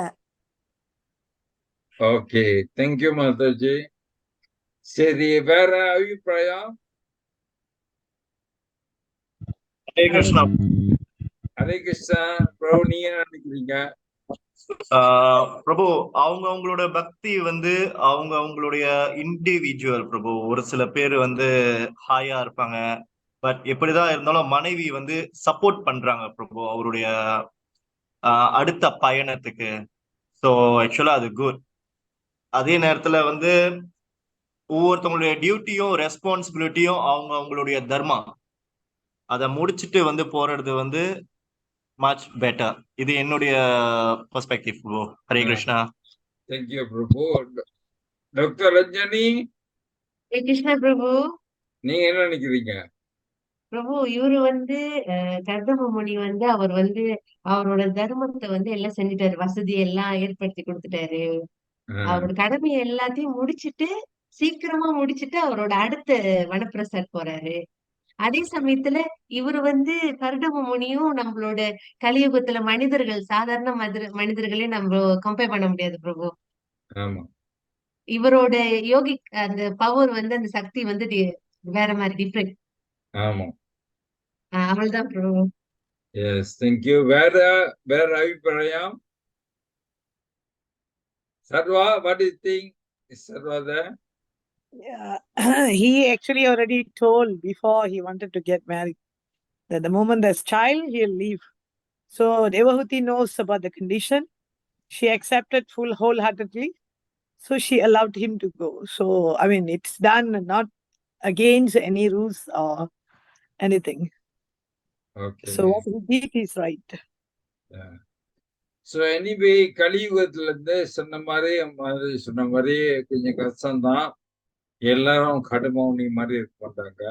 Okay, thank you Mataji. சரி, வேற அபிப்பிராயம்? ஹரே கிருஷ்ணா. ஹரே கிருஷ்ணா பிரபு, நீங்க என்ன நினைக்கிறீங்க? பிரபு, அவங்களோட பக்தி அவங்களுடைய இண்டிவிஜுவல் பிரபு. ஒரு சில பேர் ஹாயா இருப்பாங்க. பட் எப்படிதான் இருந்தாலும் மனைவி சப்போர்ட் பண்றாங்க பிரபு அவருடைய அடுத்த பயணத்துக்கு. ஸோ ஆக்சுவலா அது குட். அதே நேரத்துல ஒவ்வொருத்தவங்களுடைய டியூட்டியும் ரெஸ்பான்சிபிலிட்டியும் அவங்களுடைய தர்மா அதை முடிச்சுட்டு போறது மச் பெட்டர். இது என்னுடைய பெர்ஸ்பெக்டிவ் பிரபு. ஹரே கிருஷ்ணா. தேங்க்யூ பிரபு. டாக்டர் ரஞ்சனி, கிருஷ்ணா பிரபு. நீங்க என்ன நினைக்கிறீங்க? பிரபு இவரு கர்தம முனி அவர் அவரோட தர்மத்தை எல்லாம் செஞ்சுட்டாரு. வசதி எல்லாம் ஏற்படுத்தி கொடுத்துட்டாரு. அவரோட கடமையை எல்லாத்தையும் முடிச்சிட்டு சீக்கிரமா முடிச்சிட்டு அவரோட அடுத்த வனப்பிரசாத் போறாரு. அதே சமயத்துல இவரு கர்தம முனியும் நம்மளோட கலியுகத்துல மனிதர்கள் சாதாரண மனிதர்களே நம்ம கம்பேர் பண்ண முடியாது பிரபு. இவரோட யோகி அந்த பவர் அந்த சக்தி வேற மாதிரி டிஃப்ரெண்ட். ஆமா, அவள்தான் பிரபு. S, thank you. வேற அபிப்பிராயம்? சர்வா, what do you think? Is Sarva there? Yeah. He actually already told before he wanted to get married that the moment there's child, he'll leave. So Devahuti knows about the condition. She accepted wholeheartedly. So she allowed him to go. So, I mean, it's done not against any rules or anything. Okay. So what he did is right. Yeah. So anyway, கலியுகத்துல சொன்ன மாதிரி கொஞ்சம் கஷ்டம்தான். எல்லாரும் கடுமௌனி மாதிரி இருக்க மாட்டாங்க.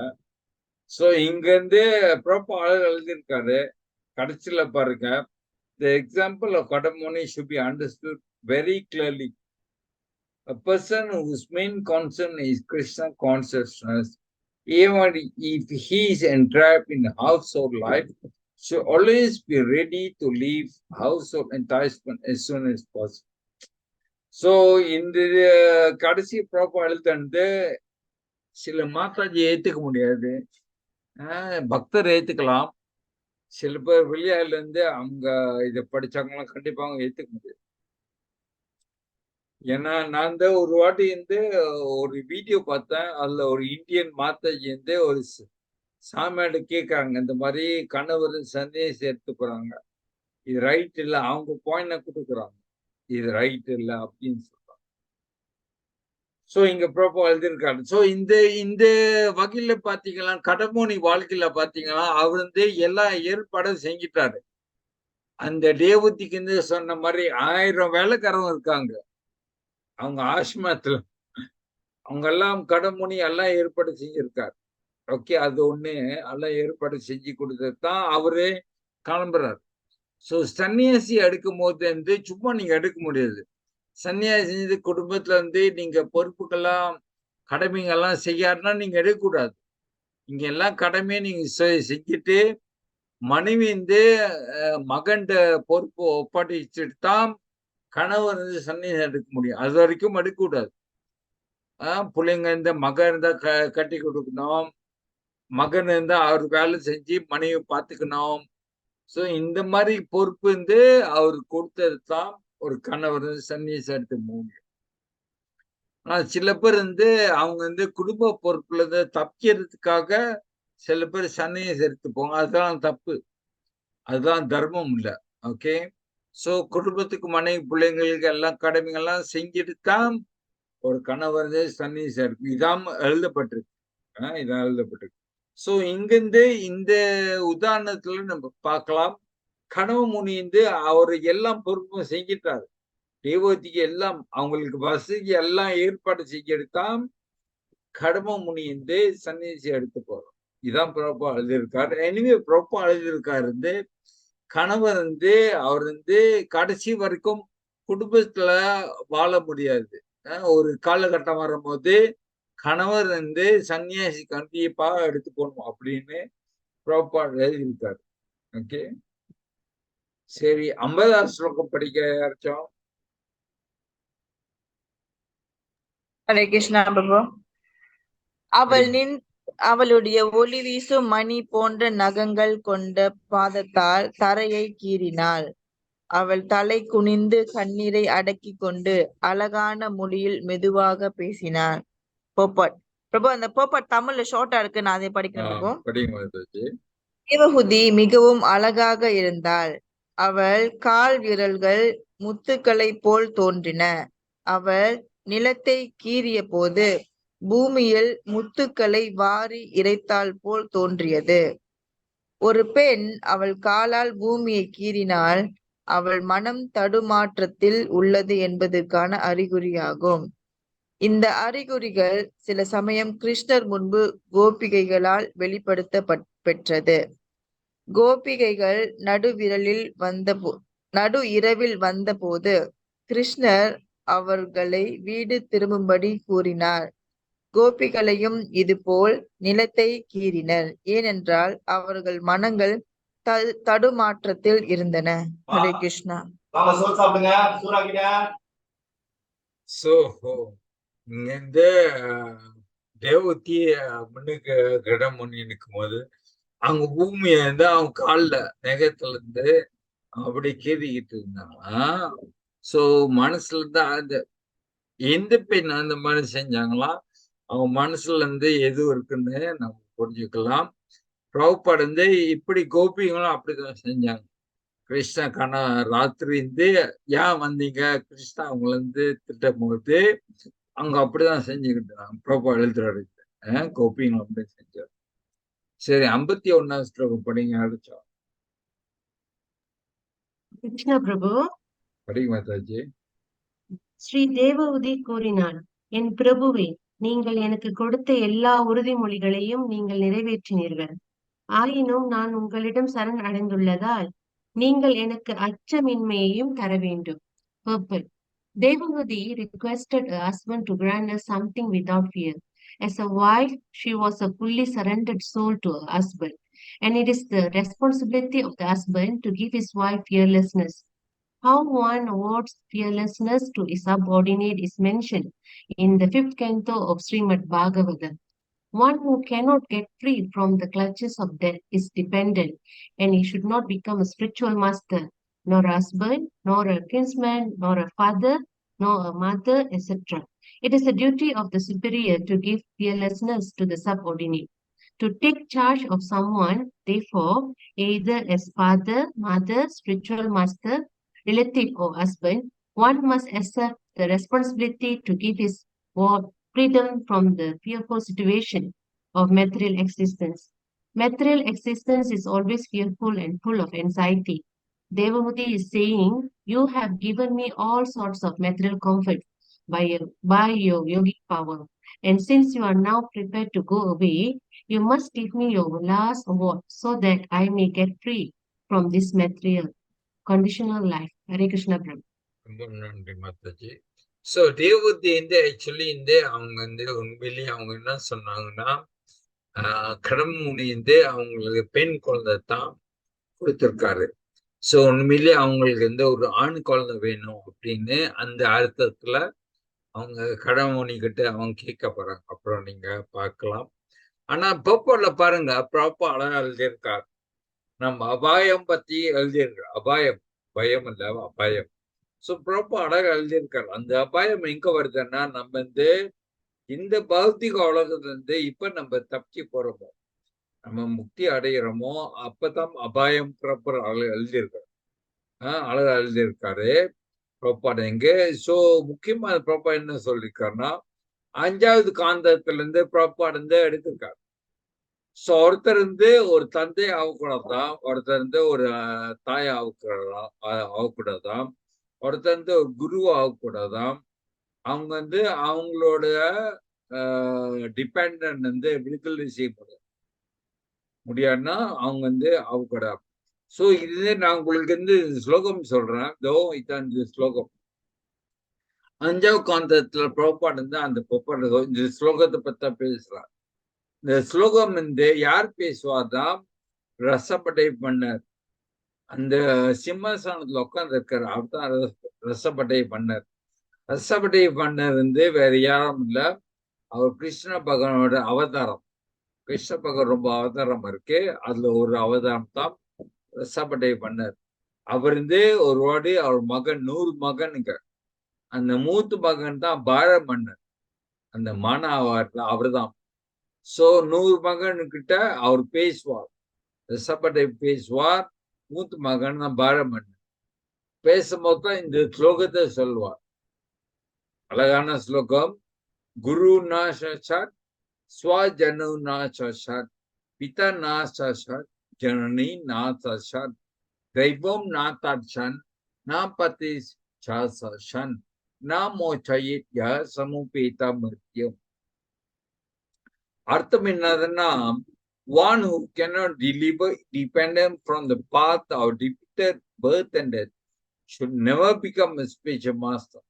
ஸோ இங்க இருந்து ப்ராப்பர் ஆளு எழுதியிருக்காரு. கடைசியில பாருங்க, the example of Kadamoni should be understood very clearly. A person whose main concern is Krishna consciousness, even if he is entrapped in household life, should always be ready to leave household enticement as soon as possible. So இந்த கடைசி ப்ராப்பர் சில மாதாஜி ஏத்துக்க முடியாது, பக்தர் ஏத்துக்கலாம். சில பேர் வெளியால இருந்து அவங்க இதை படிச்சாங்கலாம் கண்டிப்பா அவங்க ஏத்துக்க முடியாது. ஏன்னா நான் ஒரு வாட்டி ஒரு வீடியோ பார்த்தேன். அதுல ஒரு இந்தியன் மாதாஜி ஒரு சாமியாடு கேட்கறாங்க, இந்த மாதிரி கணவர் சந்தேகம் எடுத்து போறாங்க, இது ரைட் இல்லை, அவங்க பாயிண்ட கொடுக்குறாங்க, இது ரைட் இல்லை அப்படின்னு சொல்றாங்க. ஸோ இங்க ப்ராப்பர் எழுதியிருக்காரு. ஸோ இந்த வகையில பாத்தீங்கன்னா கடமோனி வாழ்க்கையில பாத்தீங்கன்னா அவர் எல்லா ஏற்பாடும் செஞ்சிட்டாரு. அந்த தேவதிக்கு சொன்ன மாதிரி 1000 வேலைக்காரங்க இருக்காங்க அவங்க ஆசிரமத்துல. அவங்க எல்லாம் கடமுனி எல்லாம் ஏற்பாடு செஞ்சிருக்காரு. ஓகே, அது ஒண்ணு எல்லாம் ஏற்பாடு செஞ்சு கொடுத்தது தான் அவரு கிளம்புறாரு. ஸோ சன்னியாசி எடுக்கும் போது வந்து சும்மா நீங்க எடுக்க முடியாது. சன்னியாசி குடும்பத்துல வந்து நீங்க பொறுப்புக்கெல்லாம் கடமைங்கெல்லாம் செய்யாருன்னா நீங்க எடுக்கக்கூடாது. இங்க எல்லாம் கடமையை நீங்க செஞ்சுட்டு மனைவி வந்து மகன்ட பொறுப்பு ஒப்படைச்சிட்டு தான் கணவர் வந்து சன்னியாசி எடுக்க முடியும். அது வரைக்கும் எடுக்கக்கூடாது. பிள்ளைங்க இந்த மகன் இருந்தா கட்டி கொடுக்கணும், மகன் இருந்தா அவர் வேலை செஞ்சு மனைவி பார்த்துக்கணும். ஸோ இந்த மாதிரி பொறுப்பு வந்து அவர் கொடுத்தது தான் ஒரு கணவர் வந்து சன்னியாசி எடுத்து முடியும். ஆனா சில பேர் வந்து அவங்க வந்து குடும்ப பொறுப்புல இருந்து தப்பிக்கிறதுக்காக சில பேர் சன்னியாசி எடுத்துப்போங்க. அதெல்லாம் தப்பு, அதுதான் தர்மம் இல்லை. ஓகே, ஸோ குடும்பத்துக்கு மனைவி பிள்ளைங்களுக்கு எல்லாம் கடமைகள்லாம் செஞ்சுட்டு தான் ஒரு கணவர் வந்து சன்னியாசி எடுக்கும். இதான் எழுதப்பட்டிருக்கு. இதான் எழுதப்பட்டிருக்கு. ஸோ இங்கிருந்து இந்த உதாரணத்துல நம்ம பார்க்கலாம், கணவன் முனி வந்து அவரு எல்லாம் பொறுப்பும் செஞ்சிட்டாரு. தேவதிக்கு எல்லாம் அவங்களுக்கு வசதி எல்லாம் ஏற்பாடு செஞ்செடுத்தான் கடமை முனி வந்து சன்னியாசி எடுத்து போறோம். இதான் பிரபா எழுதியிருக்காரு. எனிவே பிரபா எழுதியிருக்காரு வந்து கணவர் வந்து அவர் வந்து கடைசி வரைக்கும் குடும்பத்துல வாழ முடியாது. ஒரு காலகட்டம் வரும்போது கணவர் வந்து சன்னியாசி கண்டிப்பா எடுத்து போகணும் அப்படின்னு பிரபா எழுதியிருக்காரு. ஓகே, சரி, 50வது ஸ்லோகம் படிக்க யாராச்சும்? ஹரே கிருஷ்ணா பிரபு. அவளுடைய ஒளி வீசும் மணி போன்ற நகங்கள் கொண்ட பாதத்தால் தரையை கீறினாள். அவள் தலை குனிந்து கண்ணீரை அடக்கி கொண்டு அழகான மொழியில் மெதுவாக பேசினாள். போப்பட் பிரபு, அந்த போப்பட் தமிழ்ல ஷார்ட்டா இருக்கு, நான் அதை படிக்கிறேன் பிரபு. தேவகுதி மிகவும் அழகாக இருந்தாள். அவள் கால் விரல்கள் முத்துக்களை போல் தோன்றின. அவள் நிலத்தை கீறிய போது பூமியில் முத்துக்களை வாரி இறைத்தாள் போல் தோன்றியது. ஒரு பெண் அவள் காலால் பூமியை கீறினால் அவள் மனம் தடுமாற்றத்தில் உள்ளது என்பதற்கான அறிகுறியாகும். இந்த அறிகுறிகள் சில சமயம் கிருஷ்ணர் முன்பு கோபிகைகளால் வெளிப்படுத்த பெற்றது. கோபிகைகள் நடு இரவில் வந்தபோது கிருஷ்ணர் அவர்களை வீடு திரும்பும்படி கூறினார். கோபிகளையும் இதுபோல் நிலத்தை கீறினர், ஏனென்றால் அவர்கள் மனங்கள் தடுமாற்றத்தில் இருந்தன. ஹரே கிருஷ்ணா. இங்க தேவதி முன்னுக்கு கிடம் முன்னி நிற்கும் போது அவங்க பூமியை வந்து அவங்க காலில் நெகத்துல இருந்து அப்படி கீறிக்கிட்டு இருந்தாங்களா. ஸோ மனசுல இருந்து அந்த எந்த பெண் அந்த மாதிரி செஞ்சாங்களா, அவங்க மனசுல இருந்து எது இருக்குன்னு நம்ம புரிஞ்சுக்கலாம். பிரபுபாட் வந்து இப்படி கோபிகளும் அப்படிதான் செஞ்சாங்க. கிருஷ்ணா ராத்திரி இருந்து ஏன் வந்தீங்க, கிருஷ்ணா அவங்கள இருந்து திட்டும் போது அவங்க அப்படிதான் செஞ்சுக்கிட்டு இருந்தாங்க. பிரபுபா எழுதுறாரு, கோபிங்களும் அப்படி செஞ்சாரு. சரி, 51வது ஸ்லோகம் படிங்க. அடிச்சோம் கிருஷ்ணா பிரபு. படிங்க மாதாஜி. ஸ்ரீ தேவகுதி கூறினாள், என் பிரபுவே, நீங்கள் எனக்கு கொடுத்த எல்லா உறுதிமொழிகளையும் நீங்கள் நிறைவேற்றினீர்கள். ஆயினும் நான் உங்களிடம் சரண் அடைந்துள்ளதால் நீங்கள் எனக்கு அச்சமின்மையையும் தர வேண்டும். Purport. Devavati requested her husband to grant her something without fear. As a wife, she was a fully surrendered soul to her husband, and it is the responsibility of the husband to give his wife fearlessness. How one awards fearlessness to his subordinate is mentioned in the 5th canto of Srimad Bhagavatam. One who cannot get free from the clutches of death is dependent, and he should not become a spiritual master, nor a husband, nor a kinsman, nor a father, nor a mother, etc. It is the duty of the superior to give fearlessness to the subordinate. To take charge of someone, therefore, either as father, mother, spiritual master, relative, or husband, one must accept the responsibility to give his freedom from the fearful situation of material existence. Material existence is always fearful and full of anxiety. Devamati is saying, you have given me all sorts of material comfort by your yogic power. And since you are now prepared to go away, You must give me your last word so that I may get free from this material, conditional life. Hare Krishna Prabhu. ரொம்ப நன்றி மாதாஜி. ஸோ தேவபூதி ஆக்சுவலி அவங்க உண்மையிலேயே அவங்க என்ன சொன்னாங்கன்னா, கடமுனி அவங்களுக்கு பெண் குழந்தை தான் கொடுத்திருக்காரு. ஸோ உண்மையிலேயே அவங்களுக்கு ஒரு ஆண் குழந்தை வேணும் அப்படின்னு அந்த அர்த்தத்துல அவங்க கடமுனி கிட்ட அவங்க கேட்க போறாங்க. அப்புறம் நீங்க பார்க்கலாம். ஆனா பப்போல பாருங்க, ப்ராப்பா அழகா எழுதியிருக்கார். நம்ம அபாயம் பத்தி எழுதியிருக்கார். அபாயம், பயம் இல்ல, அபாயம். ஸோ ப்ராப்பா அழகா எழுதியிருக்காரு. அந்த அபாயம் எங்க வருதுன்னா, நம்ம இந்த பௌத்திக உலகத்துல இப்ப நம்ம தப்பிச்சு போறோமோ, நம்ம முக்தி அடைகிறோமோ, அப்பதான் அபாயம் ப்ராப்பர் எழுதியிருக்காரு. அழகா எழுதியிருக்காரு ப்ராப்பாட எங்க. ஸோ முக்கியமா ப்ராப்பா என்ன சொல்லியிருக்காருன்னா, 5வது காந்தத்துல இருந்து ப்ராப்பாட எடுத்திருக்காரு. ஸோ ஒருத்தர் ஒரு தந்தை ஆகக்கூடாதான், ஒருத்தர் ஒரு தாய் ஆகக்கூடாதான், ஒருத்தர் ஒரு குரு ஆகக்கூடாதான். அவங்க அவங்களோட டிபெண்ட் விடுதலை செய்ய முடியாதுன்னா அவங்க ஆகக்கூடாது. ஸோ இது நான் உங்களுக்கு ஸ்லோகம் சொல்றேன். இதான் இந்த ஸ்லோகம். 5வது காந்தத்துல ப்ராப்பாட் அந்த இந்த ஸ்லோகத்தை பத்தி பேசுறார். இந்த ஸ்லோகம் யார் பேசுவார்தான்? ரசப்படை பண்ணர். அந்த சிம்மாசனத்துல உட்கார்ந்து இருக்காரு, அவர் தான் ரசப்படை பண்ணர். ரசப்படை பண்ணர் வேற யாரும் இல்ல, அவர் கிருஷ்ண பகவானோட அவதாரம். கிருஷ்ண பகவான் ரொம்ப அவதாரம் இருக்கு, அதுல ஒரு அவதாரம் தான் ரசப்படை பண்ணர். அவர் ஒரு வாடி அவர் மகன் 100 மகனுங்க. அந்த மூத்த மகன் தான் பார மன்னர். அந்த மானாவார்ல அவர் தான். சோ 100 மகன்கிட்ட அவர் பேசுவார், ரசப்படை பேசுவார். மூத்த மகன் தான் பார மன்னர். பேசும்போது தான் இந்த ஸ்லோகத்தை சொல்லுவார். அழகான ஸ்லோகம். குரு நா சாட்சாத் ஸ்வஜனு நா சாட்சாத் பிதா நா சாட்சாத் ஜனனி நா சாட்சாத் தெய்வம் நா சாட்சாத் நா பதி சாட்சாத் நா மோச்சயித்ய சமுபேதா மிருத்யம். அர்த்தம் என்னதுன்னா, one who cannot deliver dependent from the path of repeated birth and death should never become a spiritual master,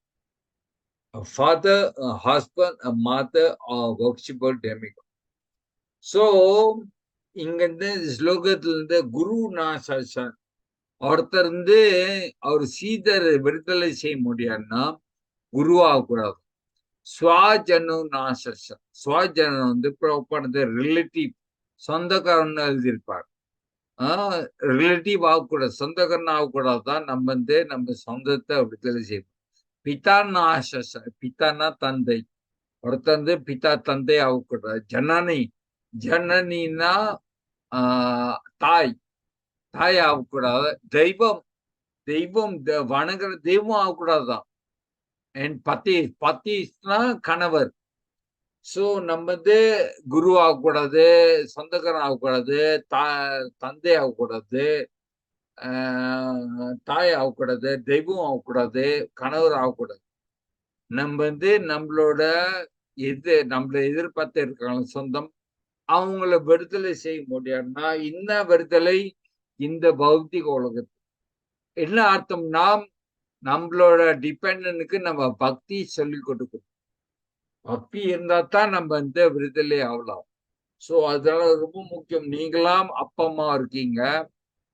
a father, a husband, a mother, or a worshipper demigod. So இங்க ஸ்லோகத்துல குரு நாசான் ஒருத்தர் அவர் சீதர் விடுதலை செய்ய முடியாதுன்னா குருவாகக்கூடாது. ஸ்வாஜனு நாசன். ஸ்வாஜனம் ரிலேட்டிவ், சொந்தக்காரன் எழுதியிருப்பார். ரிலேட்டிவ் ஆகக்கூடாது, சொந்தக்காரன் ஆகக்கூடாது தான் நம்ம நம்ம சொந்தத்தை விடுதலை செய்வோம். பிதா நாசன், பிதானா தந்தை. ஒருத்தர் பிதா தந்தை ஆகக்கூடாது. ஜனனி, ஜனனினா தாய், தாய் ஆகக்கூடாது. தெய்வம், தெய்வம் வணங்குற தெய்வம் ஆகக்கூடாதுதான். அண்ட் பத்தினா கணவர். சோ நம்ம குரு ஆகக்கூடாது, சொந்தக்காரன் ஆகக்கூடாது, தந்தை ஆகக்கூடாது, தாய் ஆகக்கூடாது, தெய்வம் ஆகக்கூடாது, கணவர் ஆகக்கூடாது. நம்ம நம்மளோட நம்மள எதிர்பார்த்து இருக்காங்க சொந்தம், அவங்கள விடுதலை செய்ய முடியாதுன்னா இந்த விடுதலை இந்த பௌத்திக உலகத்து. என்ன அர்த்தம்னா, நம்மளோட டிபெண்டனுக்கு நம்ம பக்தி சொல்லி கொடுக்கணும். பக்தி இருந்தா தான் நம்ம விடுதலை ஆகலாம். ஸோ அதனால ரொம்ப முக்கியம். நீங்களாம் அப்பா அம்மா இருக்கீங்க,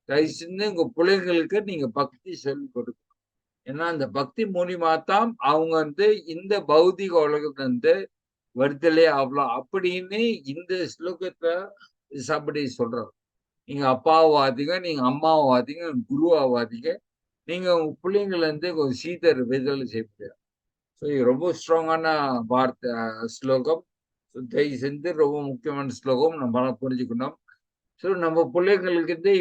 தயவு செஞ்சு உங்க பிள்ளைங்களுக்கு நீங்க பக்தி சொல்லி கொடுக்கணும். ஏன்னா அந்த பக்தி மூலியமா தான் அவங்க இந்த பௌதிக உலகத்துல விடுதலை ஆகலாம் அப்படின்னு இந்த ஸ்லோகத்தை அப்படி சொல்றாங்க. நீங்க அப்பாவாதீங்க, நீங்க அம்மாவாதீங்க, குருவாவாதீங்க, நீங்க உங்க பிள்ளைங்களை ஒரு சீதர் விடுதலை செய்ய முடியாது. ஸோ இது ரொம்ப ஸ்ட்ராங்கான வார்த்தை ஸ்லோகம். ஸோ தயவு செஞ்சு ரொம்ப முக்கியமான ஸ்லோகம், நம்ம புரிஞ்சுக்கணும். ஸோ நம்ம பிள்ளைங்களுக்கு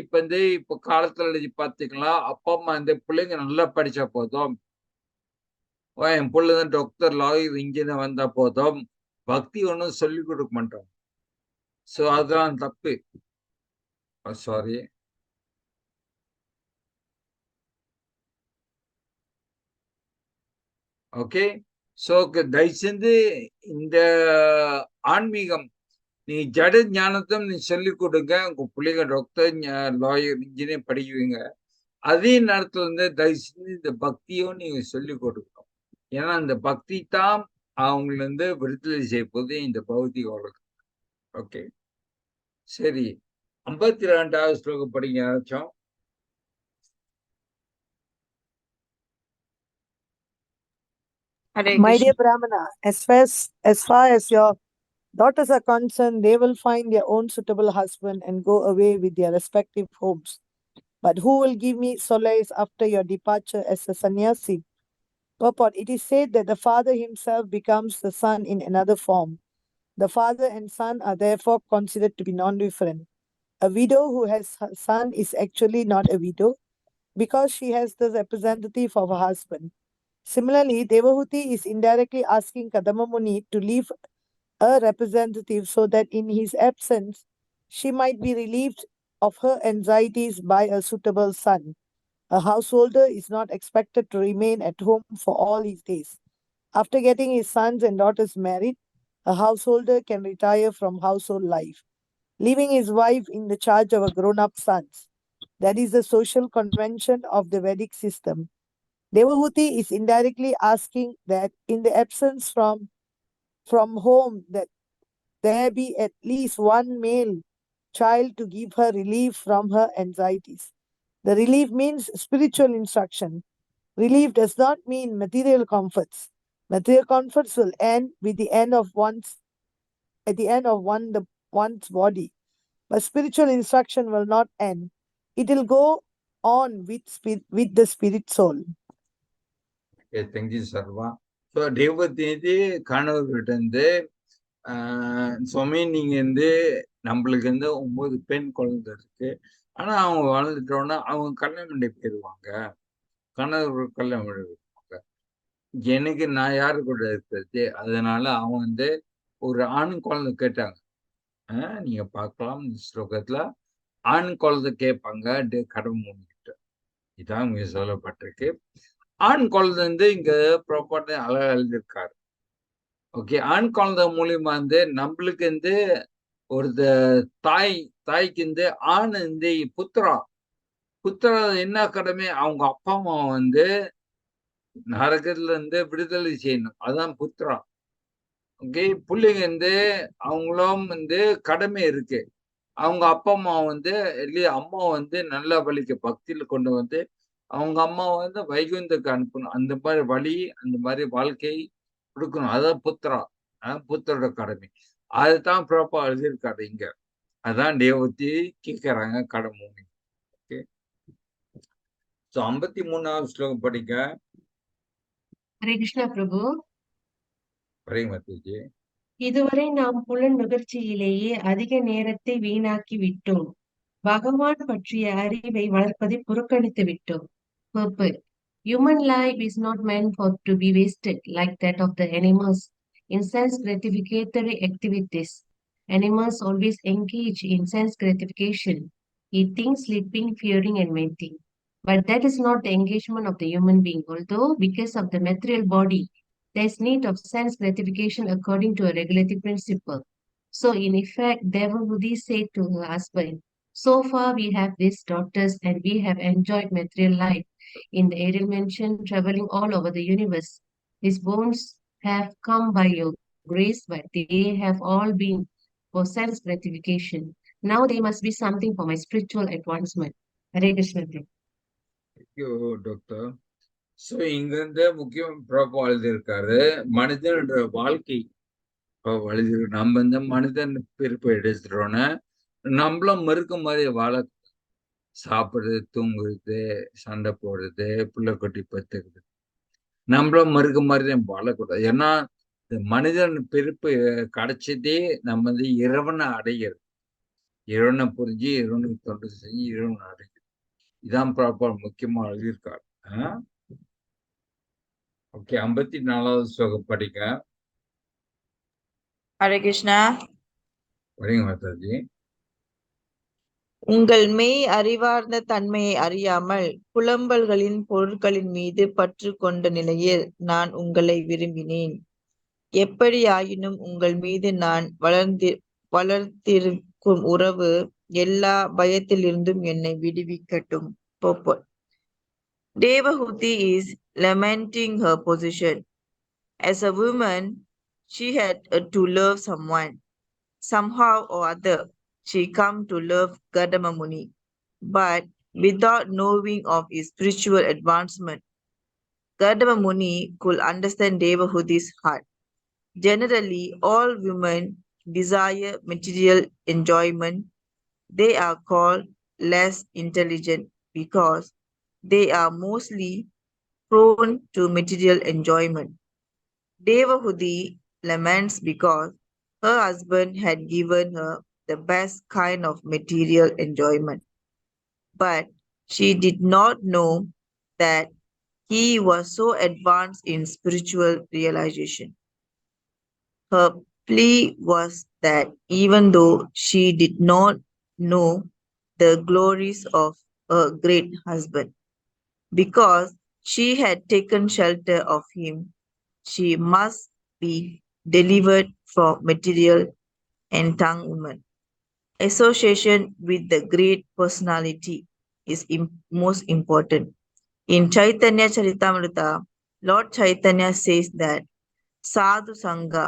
இப்போ காலத்துல பார்த்துக்கலாம், அப்பா அம்மா பிள்ளைங்க நல்லா படிச்சா போதும், என் பிள்ளை டாக்டர், லாயர், இன்ஜினியர் வந்தா போதும், பக்தி ஒன்றும் சொல்லி கொடுக்க மாட்டோம். ஸோ அதெல்லாம் தப்பு. சாரி. ஓகே. ஸோ தயவு செஞ்சு இந்த ஆன்மீகம் நீ ஜட ஞானத்தை நீ சொல்லிக் கொடுங்க, உங்க பிள்ளைங்க டாக்டர், லாயர், இன்ஜினியர் படிக்குவீங்க. அதே நேரத்துல வந்து தயவு செஞ்சு இந்த பக்தியும் நீங்க சொல்லிக் கொடுக்கணும். ஏன்னா இந்த பக்தி தான் அவங்களை வந்து விடுதலை செய்ய போது இந்த பௌதிக உலகம். ஓகே, சரி. 52வது ஸ்லோகம் படிங்க யாராச்சும். Hare My dear Krishna. Brahmana, as far as your daughters are concerned, they will find their own suitable husband and go away with their respective homes. But who will give me solace after your departure as a sannyasi? Purport: it is said that the father himself becomes the son in another form. The father and son are therefore considered to be non-different. A widow who has her son is actually not a widow because she has the representative of her husband. Similarly, Devahuti is indirectly asking Kadama Muni to leave a representative so that in his absence, she might be relieved of her anxieties by a suitable son. A householder is not expected to remain at home for all his days. After getting his sons and daughters married, a householder can retire from household life, leaving his wife in the charge of a grown-up sons. That is the social convention of the Vedic system. Devahuti is indirectly asking that in the absence from home that there be at least one male child to give her relief from her anxieties. The relief means spiritual instruction. Relief does not mean material comforts. Material comforts will end with the end of one's body. But spiritual instruction will not end. It will go on with the spirit soul. Thank you Sarva. So தேவதேதி கணவர்கிட்ட இருந்து சுவாமி நீங்க வந்து நம்மளுக்கு வந்து 9 பெண் குழந்தை இருக்கு, ஆனா அவங்க வளர்ந்துட்டோன்னா அவங்க கல்யாணம் பண்ணி போயிடுவாங்க, கணவர் கல்யாணம் பண்ணி போயிடுவாங்க, எனக்கு நான் யாரு கூட இருக்கிறது? அதனால அவங்க வந்து ஒரு ஆண் குழந்தை கேட்டாங்க. நீங்க பார்க்கலாம் இந்த ஸ்லோகத்துல ஆண் குழந்தை கேட்பாங்க கடவுள் முன்னிட்டு. இதான் இங்க சொல்லப்பட்டிருக்கு. ஆண் குழந்தை வந்து இங்க ப்ராப்பர்ட்டி அழகா எழுதியிருக்காரு. ஓகே, ஆண் குழந்தை மூலியமா வந்து நம்மளுக்கு வந்து ஒரு தாய்க்கு வந்து ஆண் வந்து புத்திரா என்ன கடமை? அவங்க அப்பா அம்மா வந்து நரகத்துல இருந்து விடுதலை செய்யணும், அதான் புத்திரா. ஓகே, பிள்ளைங்க வந்து அவங்களும் வந்து கடமை இருக்கு, அவங்க அப்பா அம்மா வந்து இல்லையா அம்மா வந்து நல்ல வழிக்கு பக்தியில கொண்டு வந்து அவங்க அம்மாவை வந்து வைகுந்தக்கு அனுப்பணும், அந்த மாதிரி வழி அந்த மாதிரி வாழ்க்கை கொடுக்கணும், அதான் புத்திரா, புத்திரோட கடமை. அதுதான் ப்ராப்பரா எழுதியிருக்காரு இங்க. அதான் தேவத்தி கேட்கறாங்க கடமை. ஓகே, ஸோ 53வது ஸ்லோகம் படிக்க. ஹரே கிருஷ்ணா பிரபு. வரீங்க மாதாஜி. இதுவரை நாம் புலன் நுகர்ச்சியிலேயே அதிக நேரத்தை வீணாக்கி விட்டோம். பகவான் பற்றிய அறிவை வளர்ப்பதை புறக்கணித்து விட்டோம். Purport: human life is not meant to be wasted like that of the animals in sense gratificatory activities. Animals always engage in sense gratification, eating, sleeping, fearing, and mating. But that is not the engagement of the human being, although because of the material body, there is need of sense gratification according to a regulative principle. So, in effect, Devavudi said to her husband, "So far we have these daughters and we have enjoyed material life in the aerial mansion, traveling all over the universe. These bones have come by your grace, but they have all been for sense gratification. Now they must be something for my spiritual advancement." Hare Krishna. Doctor. So இங்க இருந்து முக்கியம் ப்ராப்பா எழுதியிருக்காரு, மனிதனோட வாழ்க்கை எழுதியிருக்கு. நம்ம வந்து மனிதன் பிறப்பு எடுத்துட்டோன்னா நம்மளும் மறுக்க மாதிரி வாழ, சாப்பிடுறது, தூங்குறது, சண்டை போடுறது, பிள்ளை கொட்டி பத்துக்கிறது, நம்மளும் மறுக்க மாதிரி நம்ம வாழக்கூடாது. ஏன்னா இந்த மனிதன் பிறப்பு கிடைச்சதே நம்ம வந்து இறைவனை அடைகிறது, இறைவனை புரிஞ்சு இறைவனுக்கு தொண்டு செஞ்சு இறைவனை அடைகிறது. இதான் ப்ராப்பர் முக்கியமா எழுதியிருக்காரு. ஓகே, 54வது ஸ்லோகம் படிக்க. ஹரே கிருஷ்ணா. வரீங்க மாதாஜி. உங்கள் மெய் அறிவார்ந்த தன்மையை அறியாமல் புலம்பல்களின் பொருட்களின் மீது பற்று கொண்ட நிலையில் நான் உங்களை விரும்பினேன். எப்படியாயினும் உங்கள் மீது நான் வளர்த்திருக்கும் உறவு எல்லா பயத்திலிருந்தும் என்னை விடுவிக்கட்டும். Purport. Devahuti is lamenting her position. As a woman, she had to love someone. Somehow or other, she come to love Gadama Muni, but without knowing of his spiritual advancement. Gadama Muni could understand Devahuti's heart. Generally, all women desire material enjoyment. They are called less intelligent because they are mostly prone to material enjoyment. Devahuti laments because her husband had given her the best kind of material enjoyment, but she did not know that he was so advanced in spiritual realization. Her plea was that even though she did not know the glories of a great husband, because she had taken shelter of him, she must be delivered from material entanglement. Association with the great personality is most important. In Chaitanya Charitamrita, Lord Chaitanya says that Sadhu Sangha,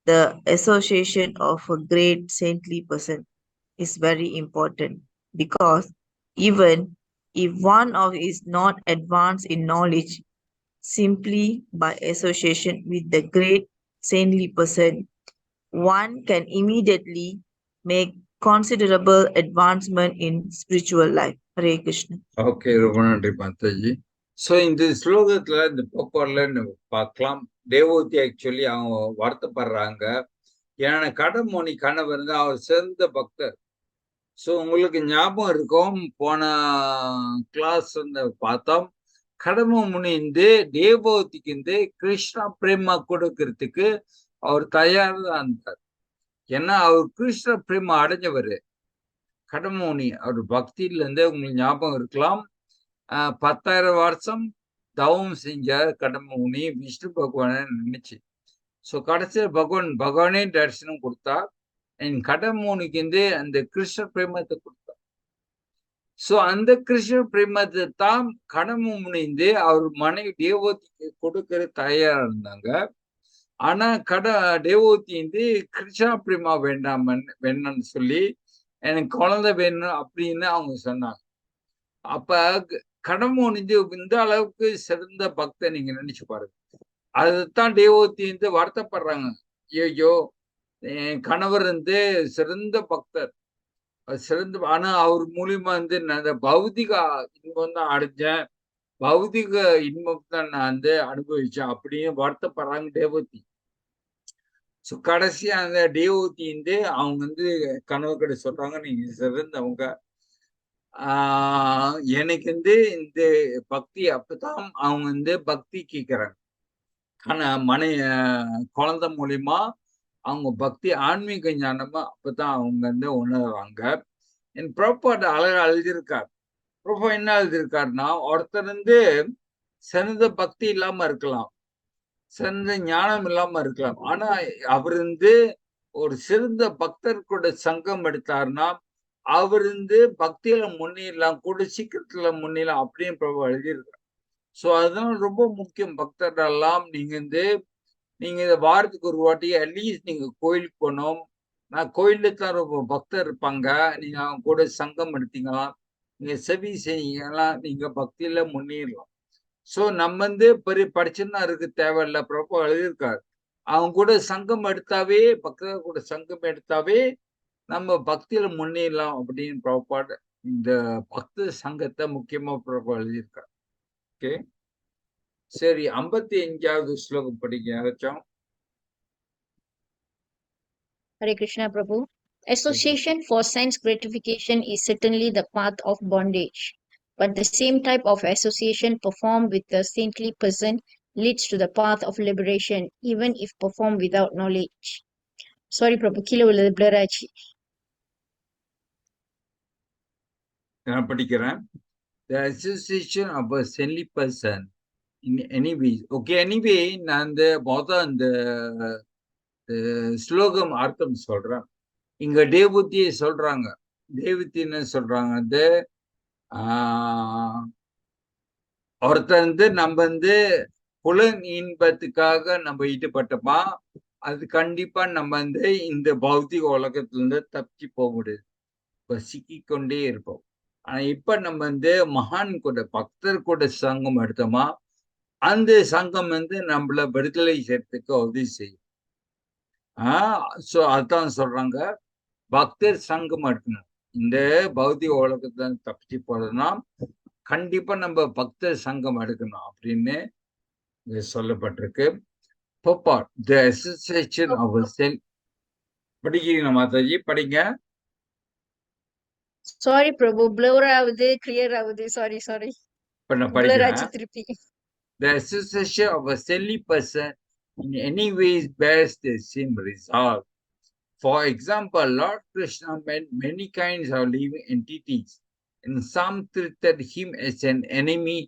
the association of a great saintly person, is very important because even if one of is not advanced in knowledge, simply by association with the great saintly person, one can immediately make considerable advancement in spiritual life. Hare Krishna. Okay, ரொம்ப நன்றி மாதாஜி. ஸோ இந்த ஸ்லோகத்துல இந்த போக்குவரல நம்ம பார்க்கலாம். தேவூத்தி ஆக்சுவலி அவங்க வருத்தப்படுறாங்க. ஏன்னா கடமோனி கணவர் வந்து அவர் சிறந்த பக்தர். ஸோ உங்களுக்கு ஞாபகம் இருக்கும், போன கிளாஸ் வந்து பார்த்தோம், கடம முனிந்து தேவூத்திக்கு கிருஷ்ணா பிரேமா கொடுக்கறதுக்கு அவர் தயார் தான் இருந்தார். ஏன்னா அவர் கிருஷ்ண பிரேமா அடைஞ்சவர். கடமோனி அவர் பக்தியில இருந்து உங்களுக்கு ஞாபகம் இருக்கலாம், 10,000 வருஷம் தவம் செஞ்சார் கடமோனி விஷ்ணு பகவானை நினைச்சு. ஸோ கடைசியில் பகவானே தரிசனம் கொடுத்தார். என் கடமோனிக்கு அந்த கிருஷ்ண பிரேமத்தை கொடுத்தார். ஸோ அந்த கிருஷ்ண பிரேமத்தை தான் கடமுனிந்து அவர் மனைவி தேவூத்திக்கு கொடுக்கிற தயாரா இருந்தாங்க. ஆனா தேவூத்தி கிருஷ்ணா பிரேமா வேண்டாம்னு சொல்லி எனக்கு குழந்தை வேணும் அப்படின்னு அவங்க சொன்னாங்க. அப்ப கடமோனி இந்த அளவுக்கு சிறந்த பக்தன் நீங்க நினைச்சு பாருங்க. அதுதான் தேவூத்தி வருத்தப்படுறாங்க. ஐயோ, என் கணவர் சிறந்த பக்தர், சிறந்த, ஆனா அவர் மூலியமா நான் பௌதிக இன்பம் தான் அடைஞ்சேன், பௌதிக இன்பம் தான் நான் அனுபவிச்சேன் அப்படின்னு வருத்தப்படுறாங்க தேவூத்தி. ஸோ கடைசியா அந்த தேவூத்தி அவங்க கணவர் கிட்ட சொல்றாங்க, நீங்க சிறந்தவங்க, எனக்கு இந்த பக்தி. அப்பதான் அவங்க பக்தி கேட்கிறாங்க. குழந்தை மூலியமா அவங்க பக்தி ஆன்மீக ஞானமா அப்பதான் அவங்க உணர்றாங்க. என் ப்ரோப்பாட் அழகா எழுதியிருக்கார். ப்ரோப்பா என்ன எழுதியிருக்காருன்னா, ஒருத்தர் சிறந்த பக்தி இல்லாம இருக்கலாம், சிறந்த ஞானம் இல்லாம இருக்கலாம், ஆனா அவர் ஒரு சிறந்த பக்தர் கூட சங்கம் எடுத்தாருன்னா அவர் பக்தியில முன்னேறலாம், கூட சீக்கிரத்துல முன்னேறலாம் அப்படின்னு ப்ரோப்பா எழுதியிருக்காரு. ஸோ அதுதான் ரொம்ப முக்கியம். பக்தர்களெல்லாம் நீங்க இதை வாரத்துக்கு ஒரு வாட்டி அட்லீஸ்ட் நீங்க கோயிலுக்கு போகணும். நான் கோயில்ல தான் ரொம்ப பக்தர் இருப்பாங்க, நீங்க அவங்க கூட சங்கம் எடுத்தீங்களா, நீங்க செவி செய்யலாம், நீங்க பக்தியில முன்னேறலாம். ஸோ நம்ம பெரிய படிச்சுன்னா இருக்கு தேவையில்ல. ப்ரோப்பா எழுதியிருக்காரு, அவங்க கூட சங்கம் எடுத்தாவே, பக்தர் கூட சங்கம் எடுத்தாவே நம்ம பக்தியில முன்னேறலாம் அப்படின்னு ப்ரோப்பாடு இந்த பக்த சங்கத்தை முக்கியமா ப்ரோப்பா எழுதியிருக்காரு. ஓகே, சரி, 55வது ஸ்லோகம் படிக்க யாராச்சும். Hare Krishna Prabhu. Association for sense gratification is certainly the path of bondage, but the same type of association performed with a saintly person leads to the path of liberation, even if performed without knowledge. Sorry Prabhu, கீழே உள்ளது blur ஆச்சு. நான் படிக்கிறேன். The association of a saintly person in any way. Okay, anyway, நான் அந்த ஸ்லோகம் அர்த்தம் சொல்றேன். இங்க தேவூத்தியை சொல்றாங்க. தேவூத்தின்னு சொல்றாங்க வந்து ஒருத்தர் நம்ம புலன் இன்பத்துக்காக நம்ம ஈடுபட்டோமா, அது கண்டிப்பா நம்ம இந்த பௌத்திக உலகத்துல இருந்து தப்பிச்சு போக முடியாது. இப்ப சிக்கிக்கொண்டே இருப்போம். ஆனா இப்ப நம்ம மகான் கூட பக்தர் கூட சங்கம் எடுத்தோமா, அந்த சங்கம் நம்மள விடுதலை செய்யறதுக்கு உதவி செய்யும். சோ அதான் சொல்றாங்க, பக்தர் சங்கம் எடுக்கணும். இந்த பௌத்திக உலகத்துல தப்பிச்சு போறதுன்னா கண்டிப்பா நம்ம பக்தர் சங்கம் எடுக்கணும் அப்படின்னு சொல்லப்பட்டிருக்கு. The association of a self. படிக்கிறீங்க மாதாஜி, படிங்க. சாரி பிரபு, blur ஆகுது, கிளியர் ஆகுது. சாரி blur ஆச்சு திருப்பி. The association of a silly person in any ways bears the same result. For example, Lord Krishna met many kinds of living entities, and some treated him as an enemy,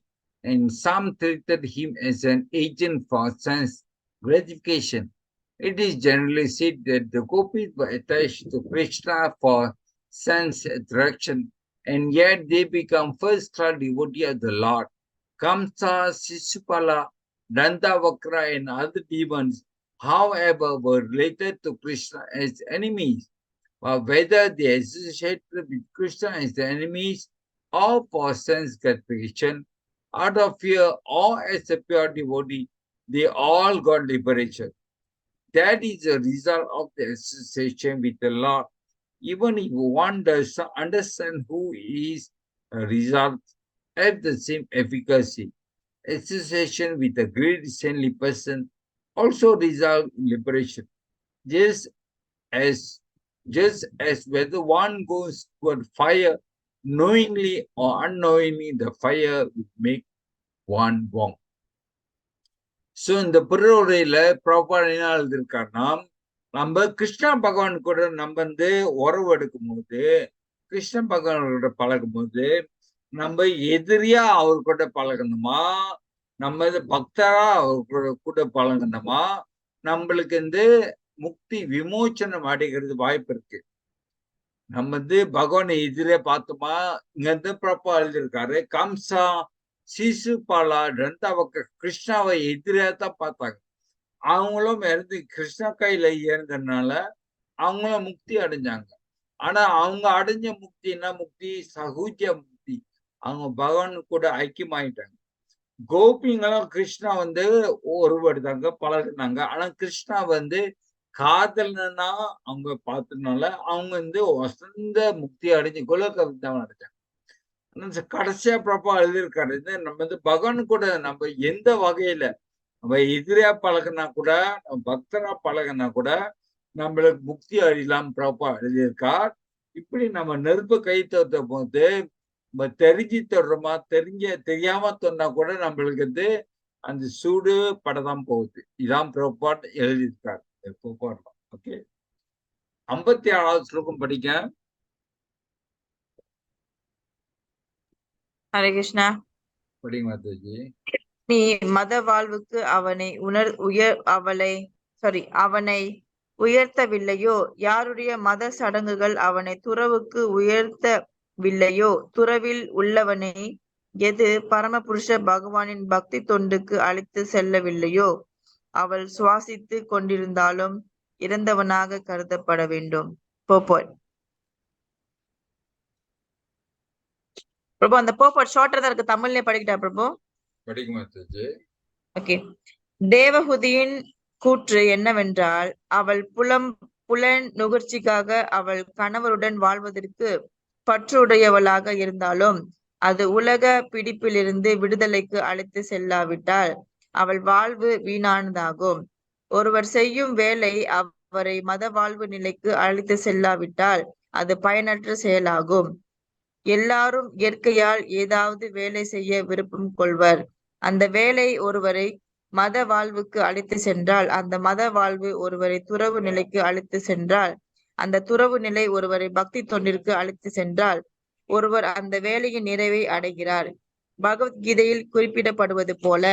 and some treated him as an agent for sense gratification. It is generally said that the gopis were attached to Krishna for sense attraction, and yet they become first-class devotees of the Lord. Kamsa, Sisupala, Dantavakra, and other demons, however, were related to Krishna as enemies. Whether they associated with Krishna as the enemies or for sense gratification, out of fear or as a pure devotee, they all got liberation. That is the result of the association with the Lord. Even if one does not understand who is a result, have the same efficacy. Association with a great saintly person also results in liberation. Just as whether one goes toward fire, knowingly or unknowingly, the fire will make one warm. So இந்த பிறவுரையில ப்ராப்பர் என்ன எழுதியிருக்காருன்னா, நம்ம கிருஷ்ண பகவான் கூட நம்ம உறவு எடுக்கும் போது, கிருஷ்ண பகவானோட பழகும் போது, நம்ம எதிரியா அவர் கூட பழகணுமா, நம்ம பக்தரா அவர் கூட பழகணுமா, நம்மளுக்கு முக்தி விமோச்சனம் அடைகிறது வாய்ப்பு இருக்கு. நம்ம பகவானை எதிரே பார்த்தோமா, இங்க ப்ராப்பர் எழுதியிருக்காரு. கம்சா, சிசுபாலா, ரந்தாவக்க கிருஷ்ணாவை எதிரே தான் பார்த்தாங்க. அவங்களும் கிருஷ்ணா கையில இறந்ததுனால அவங்களும் முக்தி அடைஞ்சாங்க. ஆனா அவங்க அடைஞ்ச முக்தினா முக்தி சகுஜ முக்தி, அவங்க பகவான் கூட ஐக்கியமாயிட்டாங்க. கோபிங்களும் கிருஷ்ணா ஒருவடுத்தாங்க, பழகுனாங்க. ஆனா கிருஷ்ணா காதல்னா அவங்க பார்த்ததுனால அவங்க வசந்த முக்தி அடைஞ்சு குலகவிதான் அடைஞ்சாங்க. கடைசியா ப்ராப்பா எழுதியிருக்காரு, நம்ம பகவான் கூட நம்ம எந்த வகையில நம்ம எதிரியா பழகினா கூட, பக்தரா பழகினா கூட நம்மளுக்கு முக்தி அடையலாம் ப்ராப்பா எழுதியிருக்கார். இப்படி நம்ம நெருப்பு கை தோத்த போது நம்ம தெரிஞ்சு தொடுறோமா, தெரியாம சொன்னா கூட நம்மளுக்கு அந்த சூடு படதான் போகுது. இதான் ப்ராப்பாட் எழுதியிருக்காரு. ஓகே, 57வது ஸ்லோகம் படிக்க. ஹரே கிருஷ்ணா. படிங்க மாதாஜி. நீ மத வாழ்வுக்கு அவனை உயர்த்தவில்லையோ, யாருடைய மத சடங்குகள் அவனை துறவுக்கு உயர்த்தவில்லையோ, துறவில் உள்ளவனை எது பரமபுருஷ பகவானின் பக்தி தொண்டுக்கு அழைத்து செல்லவில்லையோ, அவள் சுவாசித்து கொண்டிருந்தாலும் இறந்தவனாக கருதப்பட வேண்டும். பிரபு, அந்த போப்போட் ஷார்ட்டா தான் இருக்கு. தமிழ்ல படிக்கிட்டா பிரபு? ஓகே. தேவஹுதியின் கூற்று என்னவென்றால், அவள் புலன் நுகர்ச்சிக்காக அவள் கணவருடன் வாழ்வதற்கு பற்றுடையவளாக இருந்தாலும் அது உலக பிடிப்பிலிருந்து விடுதலைக்கு அழைத்து செல்லாவிட்டால் அவள் வாழ்வு வீணானதாகும். ஒருவர் செய்யும் வேலை அவரை மத வாழ்வு நிலைக்கு அழைத்து செல்லாவிட்டால் அது பயனற்ற செயலாகும். எல்லாரும் இயற்கையால் ஏதாவது வேலை செய்ய விருப்பம் கொள்வர். அந்த வேலை ஒருவரை மத வாழ்வுக்கு அழைத்து சென்றால், அந்த மத வாழ்வு ஒருவரை துறவு நிலைக்கு அழைத்து சென்றால், அந்த துறவு நிலை ஒருவரை பக்தி தொண்டிற்கு அழைத்து சென்றால் ஒருவர் அந்த வேலையின் நிறைவை அடைகிறார். பகவத்கீதையில் குறிப்பிடப்படுவது போல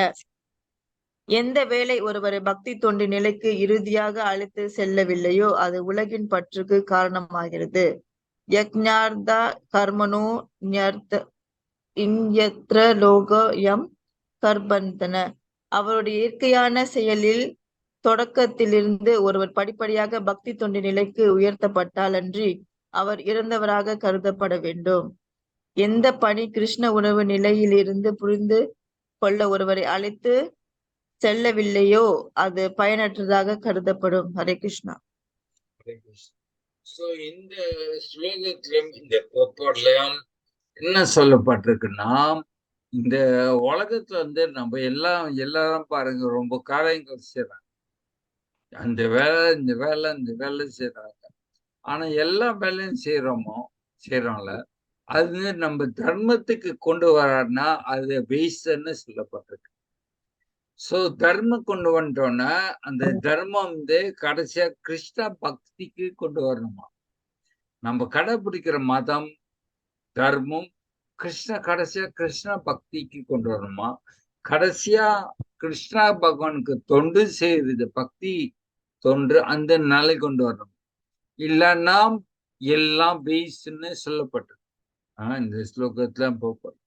எந்த வேலை ஒருவரை பக்தி தொண்டு நிலைக்கு இறுதியாக அழைத்து செல்லவில்லையோ அது உலகின் பற்றுக்கு காரணமாகிறது. யக்ஞார்த்த கர்மனோ ஞர்த்த இன்யத்ர லோகயம் கர்பந்தன. அவருடைய இயற்கையான செயலில் தொடக்கத்திலிருந்து ஒருவர் படிப்படியாக பக்தி தொண்டு நிலைக்கு உயர்த்தப்பட்டால் அன்றி அவர் இறந்தவராக கருதப்பட வேண்டும். எந்த பணி கிருஷ்ண உணவு நிலையில் இருந்து புரிந்து கொள்ள ஒருவரை அழைத்து செல்லவில்லையோ அது பயனற்றதாக கருதப்படும். ஹரே கிருஷ்ணா. இந்த ஸ்லோகத்திலும் இந்த கோட்பாடுலயும் என்ன சொல்லப்பட்டிருக்குன்னா, இந்த உலகத்துல நம்ம எல்லாரும் பாருங்க ரொம்ப காரியங்கள் செய்யறாங்க. அந்த வேலை இந்த வேலை செய்யறாங்க. ஆனா எல்லா வேலையும் செய்யறோம்ல, அது நம்ம தர்மத்துக்கு கொண்டு வரான்னா அது வேஸ்ட்ன்னு சொல்லப்பட்டிருக்கு. சோ தர்மம் கொண்டு வந்துட்டோம்னா அந்த தர்மம் கடைசியா கிருஷ்ண பக்திக்கு கொண்டு வரணுமா. நம்ம கடைபிடிக்கிற மதம் தர்மம் கடைசியா கிருஷ்ண பக்திக்கு கொண்டு வரணுமா. கடைசியா கிருஷ்ணா பகவானுக்கு தொண்டு செய்யுது, பக்தி தொண்டு அந்த நிலை கொண்டு வரணும். இல்லைன்னா எல்லாம் வேஸ்ட்ன்னு சொல்லப்பட்டிருக்கு. இந்த ஸ்லோகத்துல போப்போம்.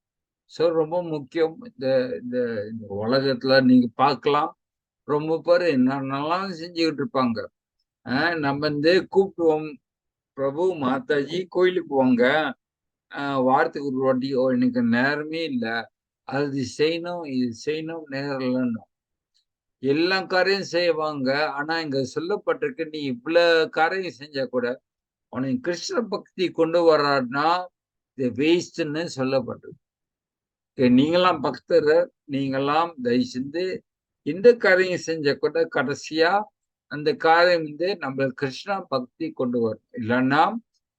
சோ ரொம்ப முக்கியம். இந்த உலகத்துல நீங்க பார்க்கலாம், ரொம்ப பேர் என்னென்னலாம் செஞ்சுக்கிட்டு இருப்பாங்க. நம்ம கூப்பிடுவோம், பிரபு மாதாஜி கோயிலுக்கு போங்க, வாரத்துக்கு ஒரு வாட்டி. எனக்கு நேரமே இல்லை, அது செய்யணும் இது செய்யணும், நேரம் இல்லைன்னு எல்லா காரியம் செய்வாங்க. ஆனா இங்க சொல்லப்பட்டிருக்கு, நீ இவ்வளவு காரியம் செஞ்சா கூட உனக்கு கிருஷ்ண பக்தி கொண்டு வர்றாருன்னா இது வேஸ்ட்ன்னு சொல்லப்பட்டிருக்கு. நீங்களாம் பக்தர், நீங்களாம் தயவு செஞ்சு இந்த காரியம் செஞ்ச கூட கடைசியா அந்த காரியம் நம்ம கிருஷ்ணா பக்தி கொண்டு வரும், இல்லைன்னா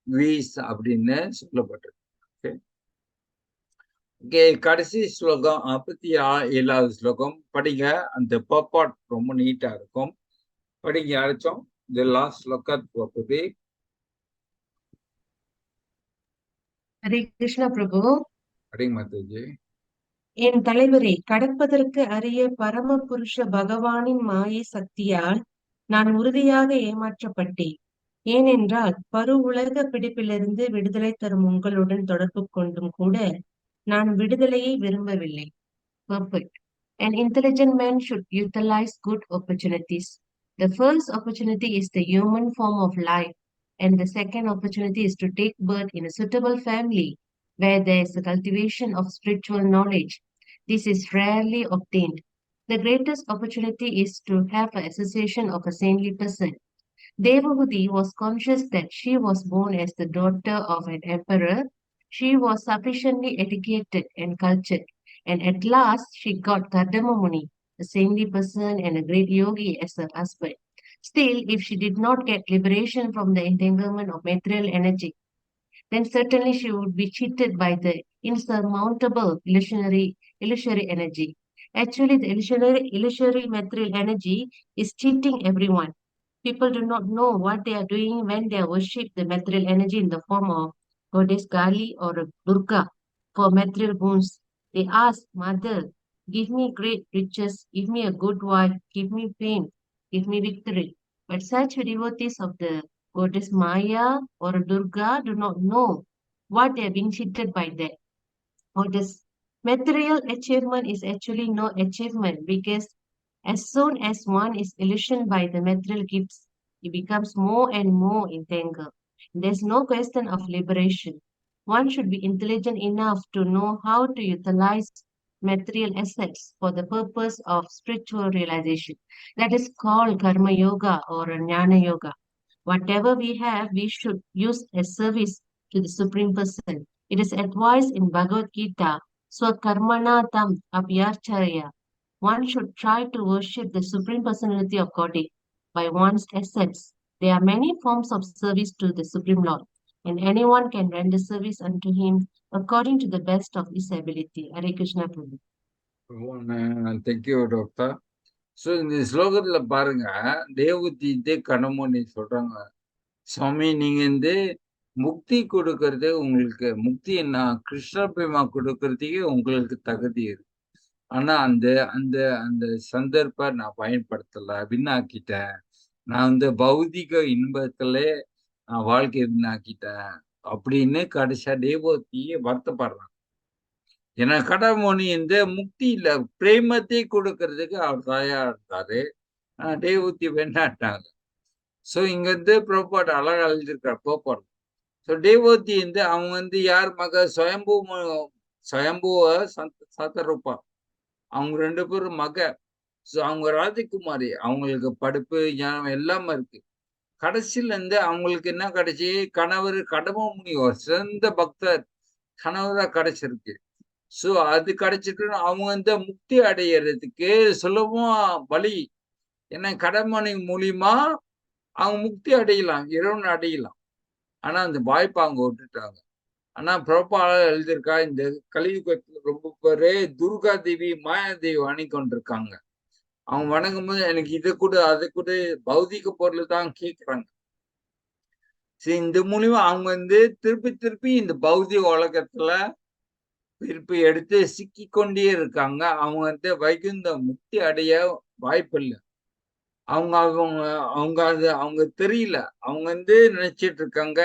வேஸ்ட் அப்படின்னு சொல்லப்பட்டிருக்கு. கடைசி ஸ்லோகம் 57வது ஸ்லோகம் படிங்க. அந்த பர்பாட் ரொம்ப நீட்டா இருக்கும், படிங்க யாராச்சும். இந்த லாஸ்ட் ஸ்லோகத் போகுது. ஹரே கிருஷ்ணா பிரபு. ஹரே மாதாஜி. என் தலைவரே, கடப்பதற்கு அரிய பரம புருஷ பகவானின் மாயை சக்தியால் நான் உறுதியாக ஏமாற்றப்பட்டேன். ஏனென்றால் உலக பிடிப்பிலிருந்து விடுதலை தரும் உங்களுடன் தொடர்பு கொண்டும் கூட நான் விடுதலையை விரும்பவில்லை. Perfect. An intelligent man should utilize good opportunities. The first opportunity is the human form of life, and the second opportunity is to take birth in a suitable family where there is a cultivation of spiritual knowledge. This is rarely obtained. The greatest opportunity is to have an association of a saintly person. Devahuti was conscious that she was born as the daughter of an emperor. She was sufficiently educated and cultured, and at last she got Kardama Muni, a saintly person and a great yogi, as her husband. Still, if she did not get liberation from the entanglement of material energy, then certainly she would be cheated by the insurmountable illusory energy. Actually, the illusory material energy is cheating everyone. People do not know what they are doing when they worship the material energy in the form of goddess Kali or Durga for material boons. They ask, Mother, give me great riches, give me a good wife, give me fame, give me victory. But such devotees of the goddess Maya or Durga do not know what they are being cheated by that. Or this material achievement is actually no achievement, because as soon as one is illusioned by the material gifts, he becomes more and more entangled. There's no question of liberation. One should be intelligent enough to know how to utilize material assets for the purpose of spiritual realization. That is called karma yoga or jnana yoga. Whatever we have, we should use as service to the Supreme Person. It is advised in Bhagavad Gita, Swakarmana tam apyarchaya. One should try to worship the Supreme Personality of Godhead by one's assets. There are many forms of service to the Supreme Lord, and anyone can render service unto him according to the best of his ability. Hare Krishna Prabhu. Thank you, Doctor. So இந்த ஸ்லோகத்துல பாருங்க, தேவதி கணமணி சொல்றாங்க, சுவாமி நீங்க முக்தி கொடுக்கறது உங்களுக்கு, முக்தி என்ன கிருஷ்ண பிரேமா கொடுக்கறதுக்கே உங்களுக்கு தகுதி இருக்கு. ஆனா அந்த அந்த அந்த சந்தர்ப்ப நான் பயன்படுத்தல, வீணாக்கிட்டேன். நான் வந்து பௌதிக இன்பத்திலே நான் வாழ்க்கையை வீணாக்கிட்டேன் அப்படின்னு கடைசியா தேவகி வருத்தப்படுறான். ஏன்னா கடவுமணி இந்த முக்தியில பிரேமத்தை கொடுக்கறதுக்கு அவர் தயாரா இருந்தாரு. தேவகி வேண்டாட்டாங்க. சோ இங்க வந்து புரோபாட் அழகா எழுதியிருக்கார் புரோபாட். ஸோ தேவகி வந்து அவங்க வந்து யார் மக சுயம்புவ சத்தரூபா, அவங்க 2 பேரும் மக. ஸோ அவங்க ராஜகுமாரி, அவங்களுக்கு படிப்பு ஞானம் எல்லாமே இருக்கு. கடைசியில இருந்து அவங்களுக்கு என்ன கிடைச்சி, கணவர் கடம முனிவர் சிறந்த பக்தர் கணவரா கிடைச்சிருக்கு. ஸோ அது கிடைச்சிட்டு அவங்க வந்து முக்தி அடையிறதுக்கு சுலபமா வழி. ஏன்னா கடமணி மூலியமா அவங்க முக்தி அடையலாம், இறைவன் அடையலாம். ஆனா அந்த வாய்ப்பை அவங்க விட்டுட்டாங்க. ஆனா புரோபால எழுதியிருக்கா, இந்த கலியுகத்துல ரொம்ப பேரு துர்கா தேவி மாயாதேவி வணங்கிக்கொண்டிருக்காங்க. அவங்க வணங்கும் போது எனக்கு இதை கூட அதை கூட பௌதிக பொருள் தான் கேட்கிறாங்க. சரி, இந்த மூலியமா அவங்க வந்து திருப்பி திருப்பி இந்த பௌதிக உலகத்துல திருப்பி எடுத்து சிக்கி கொண்டே இருக்காங்க. அவங்க வந்து வைகுந்த முக்தி அடைய வாய்ப்பு இல்லை. அவங்க அவங்க அவங்க அது அவங்க தெரியல. அவங்க வந்து நினைச்சிட்டு இருக்காங்க,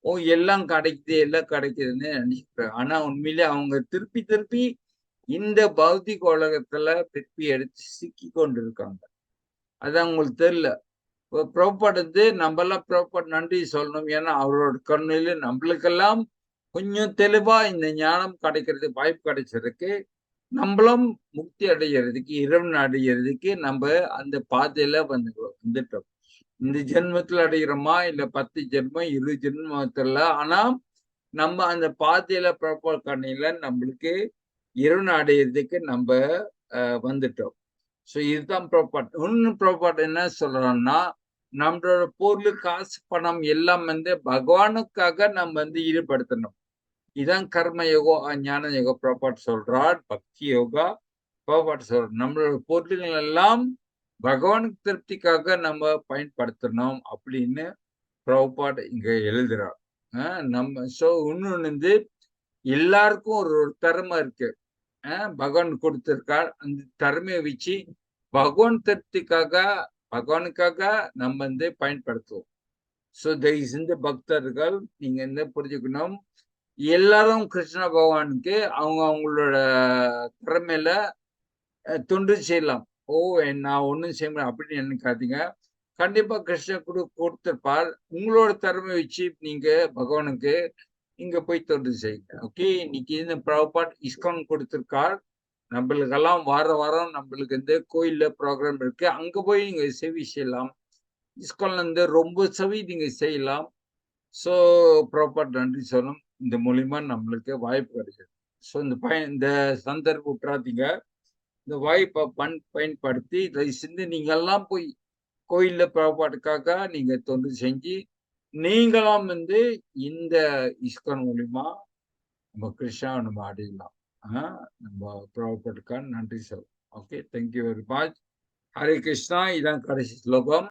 ஓ எல்லாம் கிடைக்குது எல்லாம் கிடைக்குதுன்னு நினைச்சிட்டு. ஆனா உண்மையிலே அவங்க திருப்பி திருப்பி இந்த பௌதிக உலகத்துல திருப்பி எடுத்து சிக்கி கொண்டு இருக்காங்க. அது அவங்களுக்கு தெரியல. புரோபாட் வந்து நம்மெல்லாம் புரோபாட் நன்றி சொல்லணும். ஏன்னா அவரோட கண்ணில நம்மளுக்கெல்லாம் கொஞ்சம் தெளிவா இந்த ஞானம் கிடைக்கிறதுக்கு வாய்ப்பு கிடைச்சிருக்கு. நம்மளும் முக்தி அடைகிறதுக்கு இறைவன் அடைகிறதுக்கு நம்ம அந்த பாதையில வந்துட்டோம். இந்த ஜென்மத்துல அடைகிறோமா இல்ல 10 ஜென்மம் 20 ஜென்மத்துல, ஆனா நம்ம அந்த பாதையில புரோபாட் கண்ணில நம்மளுக்கு இறைவன் அடையிறதுக்கு நம்ம வந்துட்டோம். ஸோ இதுதான் புரோபாட். இன்னும் புரோபாட் என்ன சொல்றோம்னா, நம்மளோட பொருள் காசு பணம் எல்லாம் வந்து பகவானுக்காக நம்ம வந்து ஈடுபடுத்தணும். இதான் கர்ம யோகம் ஞான யோகம் புரோபாட் சொல்றார். பக்தி யோகா புரோபாட் சொல்றார். நம்மளோட பொருள்கள் எல்லாம் பகவானுக்கு திருப்திக்காக நம்ம பயன்படுத்தணும் அப்படின்னு புரோபாட் இங்க எழுதுறார். நம்ம ஸோ இன்னொன்னு வந்து எல்லாருக்கும் ஒரு திறமை இருக்கு. பகவான் கொடுத்திருக்கார். அந்த திறமையை வச்சு பகவான் பகவானுக்காக நம்ம வந்து பயன்படுத்துவோம். ஸோ இந்த பக்தர்கள் நீங்க என்ன புரிஞ்சுக்கணும், எல்லாரும் கிருஷ்ண பகவானுக்கு அவங்க அவங்களோட திறமையில தொண்டு செய்யலாம். ஓ நான் ஒன்றும் செய்ய முடியும் அப்படின்னு நினைக்காதீங்க. கண்டிப்பா கிருஷ்ணர் கொடுத்திருப்பார். உங்களோட திறமை வச்சு நீங்க பகவானுக்கு இங்க போய் தொண்டு செய்யுங்க. ஓகே, இன்னைக்கு இந்த புரோபாட் இஸ்கான் கொடுத்திருக்கார். நம்மளுக்கெல்லாம் வாரம் நம்மளுக்கு இந்த கோயில்ல ப்ரோக்ராம் இருக்கு. அங்க போய் நீங்க சேவை செய்யலாம். இஸ்கான்ல இருந்து ரொம்ப சேவை நீங்க செய்யலாம். ஸோ புரோபாட் நன்றி சொல்லணும். இந்த மூலியமா நம்மளுக்கு வாய்ப்பு கிடைச்சது. ஸோ இந்த சந்தர்ப்பம் விட்டுறாதீங்க. இந்த வாய்ப்பை பயன்படுத்தி இதை செஞ்சு நீங்க எல்லாம் போய் கோயில்ல புரோபாட்டுக்காக நீங்க தொண்டு செஞ்சு நீங்களும் வந்து இந்த இஸ்கான் மூலியமா நம்ம கிருஷ்ணா நம்ம அடையலாம். நம்ம புரோபாட்டுக்காக நன்றி சொல்றோம். Okay, thank you very much. Hare Krishna. இதான் கடைசி ஸ்லோகம்.